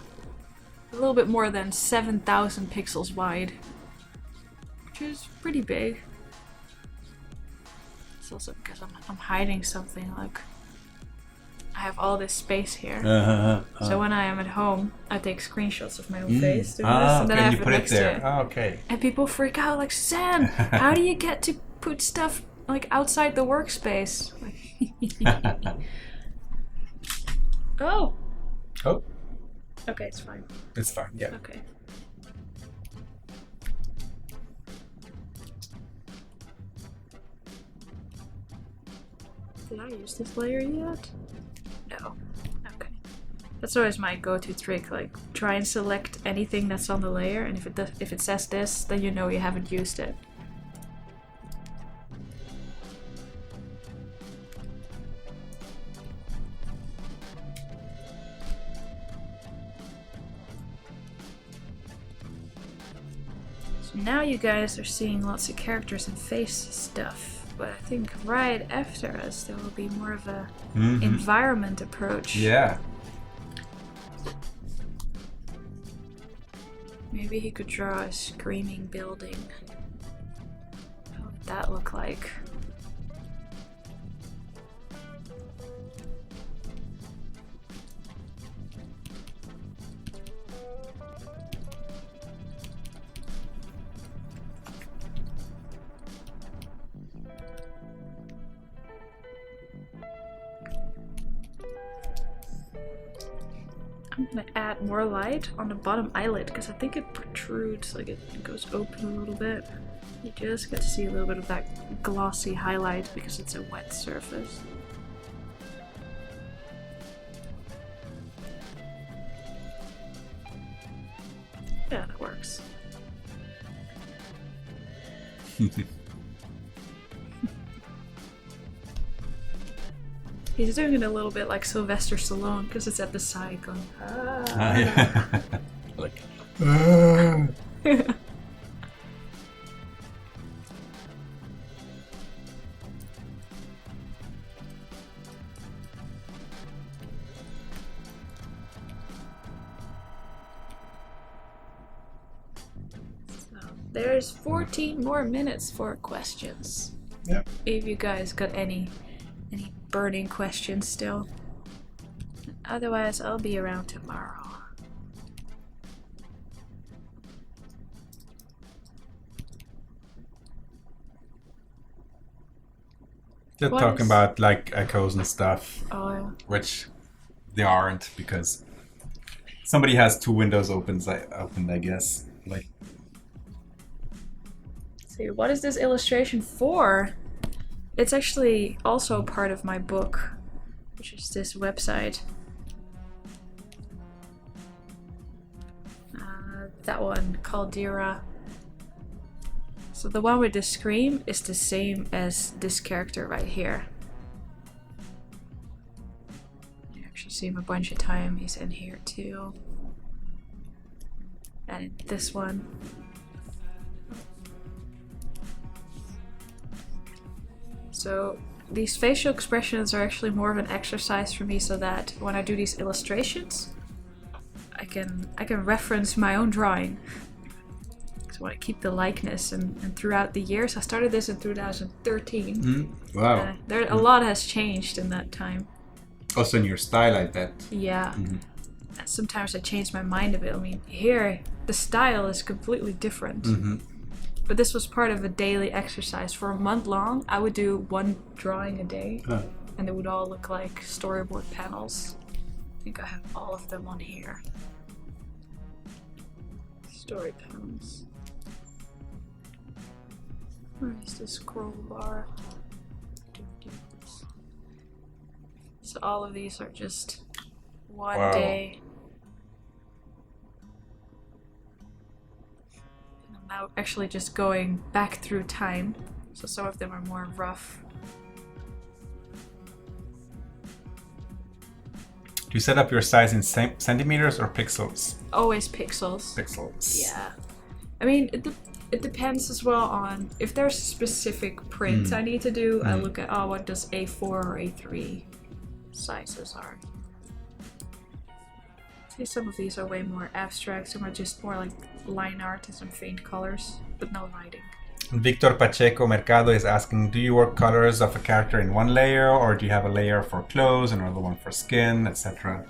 little bit more than 7,000 pixels wide, which is pretty big. It's also because I'm hiding something. Like, I have all this space here. So when I am at home, I take screenshots of my own face doing this, and then I have it next to it. Okay. And people freak out, like, Suzanne, how do you get to put stuff like outside the workspace? Oh. Okay, it's fine. It's fine. Yeah. Okay. Did I use this layer yet? No. Okay. That's always my go-to trick. Like, try and select anything that's on the layer, and if it says this, then you know you haven't used it. So now you guys are seeing lots of characters and face stuff. But I think right after us there will be more of a environment approach. Yeah. Maybe he could draw a screaming building. How would that look like? I'm gonna add more light on the bottom eyelid because I think it protrudes, like it goes open a little bit. You just get to see a little bit of that glossy highlight because it's a wet surface. Yeah, that works. He's doing it a little bit like Sylvester Stallone because it's at the side going, Yeah. Like, So there's 14 more minutes for questions. Yep. If you guys got any burning questions still. Otherwise, I'll be around tomorrow. they're talking about like echoes and stuff, Oh, yeah. which they aren't because somebody has two windows opened, I guess. Like, Let's see, what is this illustration for? It's actually also part of my book, which is this website. That one, Caldera. So the one with the scream is the same as this character right here. You actually see him a bunch of times. He's in here too. And in this one. So these facial expressions are actually more of an exercise for me, so that when I do these illustrations, I can reference my own drawing. So I want to keep the likeness, and throughout the years, I started this in 2013. Wow. A lot has changed in that time. Also in your style, I bet. Yeah. And sometimes I change my mind a bit. I mean, here the style is completely different. But this was part of a daily exercise. For a month long, I would do one drawing a day, and they would all look like storyboard panels. I think I have all of them on here. Story panels. Where is the scroll bar? So all of these are just one day. And I'm now actually just going back through time. So some of them are more rough. Do you set up your size in centimeters or pixels? Always pixels. Pixels. Yeah. I mean, it depends as well on if there's specific prints I need to do. I look at, what does A4 or A3 sizes are. See, some of these are way more abstract, some are just more like line art and some faint colors, but no lighting. Victor Pacheco Mercado is asking, do you work colors of a character in one layer, or do you have a layer for clothes, another one for skin, etc.?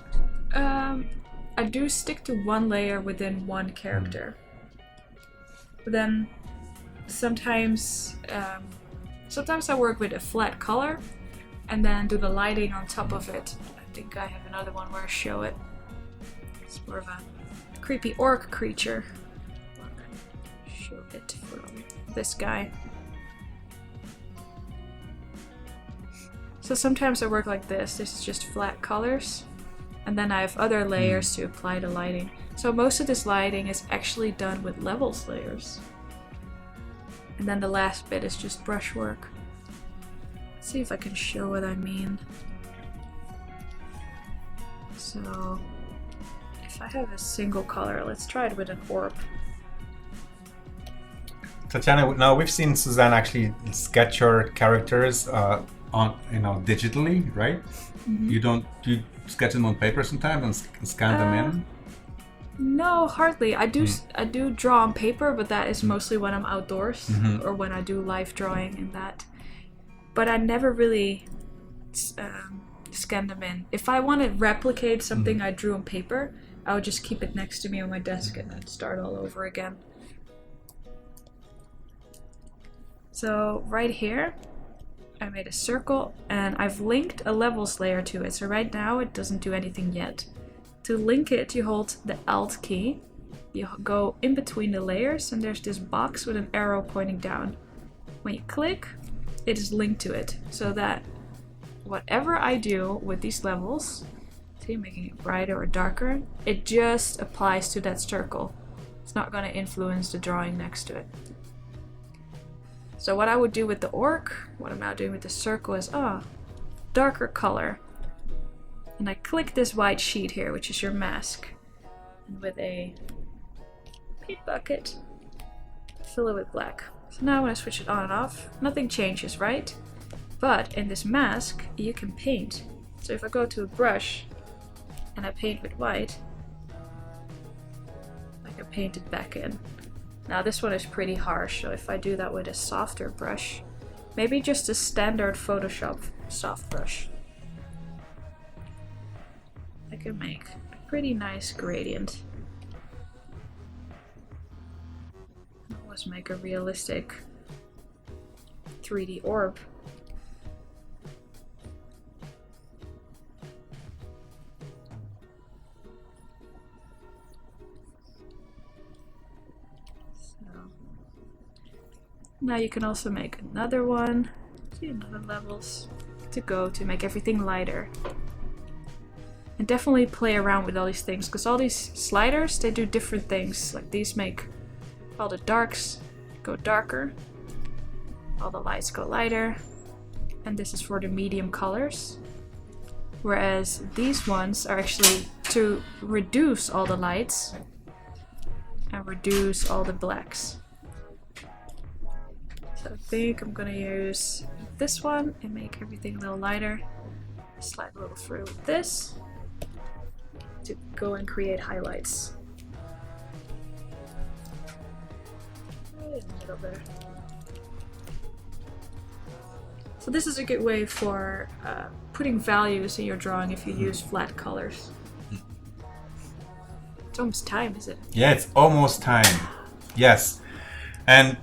I do stick to one layer within one character. But then sometimes I work with a flat color and then do the lighting on top of it. I think I have another one where I show it. It's more of a creepy orc creature. Show it from this guy. So sometimes I work like this. This is just flat colors. And then I have other layers to apply the lighting. So most of this lighting is actually done with levels layers. And then the last bit is just brushwork. Let's see if I can show what I mean. So if I have a single color, let's try it with an orb. Tatiana, now we've seen Suzanne actually sketch her characters digitally, right? Do you sketch them on paper sometimes and scan them in? No, hardly. I do draw on paper, but that is mostly when I'm outdoors or when I do live drawing and that. But I never really scan them in. If I want to replicate something I drew on paper, I would just keep it next to me on my desk and then start all over again. So right here, I made a circle and I've linked a levels layer to it. So right now it doesn't do anything yet. To link it, you hold the Alt key, you go in between the layers, and there's this box with an arrow pointing down. When you click, it is linked to it, so that whatever I do with these levels, see, making it brighter or darker, it just applies to that circle. It's not going to influence the drawing next to it. So what I would do with the orc, what I'm now doing with the circle is, darker color. And I click this white sheet here, which is your mask. And with a paint bucket, fill it with black. So now when I switch it on and off, nothing changes, right? But in this mask, you can paint. So if I go to a brush and I paint with white, I can paint it back in. Now this one is pretty harsh, so if I do that with a softer brush, maybe just a standard Photoshop soft brush, I can make a pretty nice gradient. Let's make a realistic 3D orb. Now you can also make another one, see another levels to go to make everything lighter. And definitely play around with all these things, because all these sliders, they do different things. Like these make all the darks go darker, all the lights go lighter, and this is for the medium colors. Whereas these ones are actually to reduce all the lights and reduce all the blacks. So I think I'm gonna use this one and make everything a little lighter. Slide a little through with this to go and create highlights. Right in the middle there. So this is a good way for putting values in your drawing if you use flat colors. It's almost time, is it? Yeah, it's almost time. Yes. And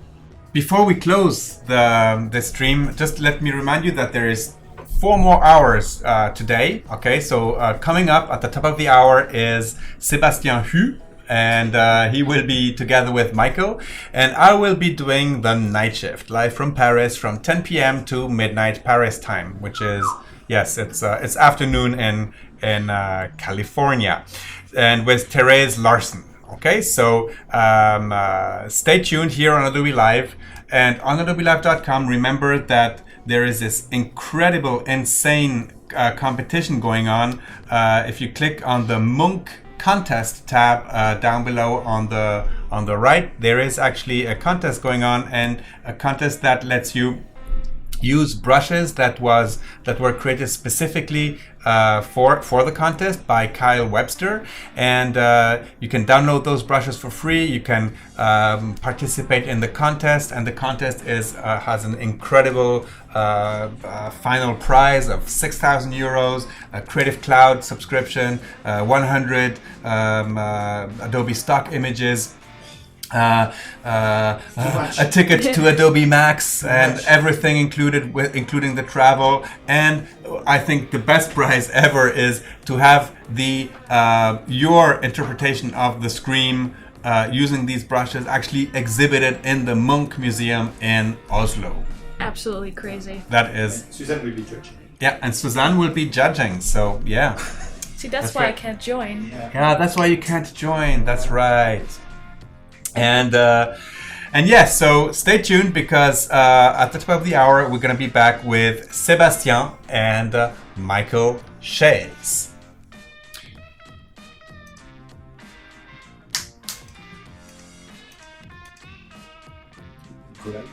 before we close the stream, just let me remind you that there is 4 more hours today. Okay, so coming up at the top of the hour is Sébastien Hu, and he will be together with Michael, and I will be doing the night shift live from Paris from 10 p.m. to midnight Paris time, which is, yes, it's afternoon in California, and with Therese Larson. Okay, so stay tuned here on Adobe Live, and on AdobeLive.com. Remember that there is this incredible, insane competition going on. If you click on the Munch contest tab down below on the right, there is actually a contest going on, and a contest that lets you use brushes that were created specifically for the contest by Kyle Webster, and you can download those brushes for free. You can participate in the contest, and the contest has an incredible final prize of 6,000 euros, a Creative Cloud subscription, 100 Adobe stock images, a ticket to Adobe Max, and everything included, including the travel. And I think the best prize ever is to have your interpretation of the Scream using these brushes actually exhibited in the Munch Museum in Oslo. Absolutely crazy. That is. And Suzanne will be judging. Yeah, and Suzanne will be judging. So yeah. See, that's why right. I can't join. Yeah, that's why you can't join. That's right. And yes, so stay tuned, because at the top of the hour we're going to be back with Sébastien and Michael Shays. Correct.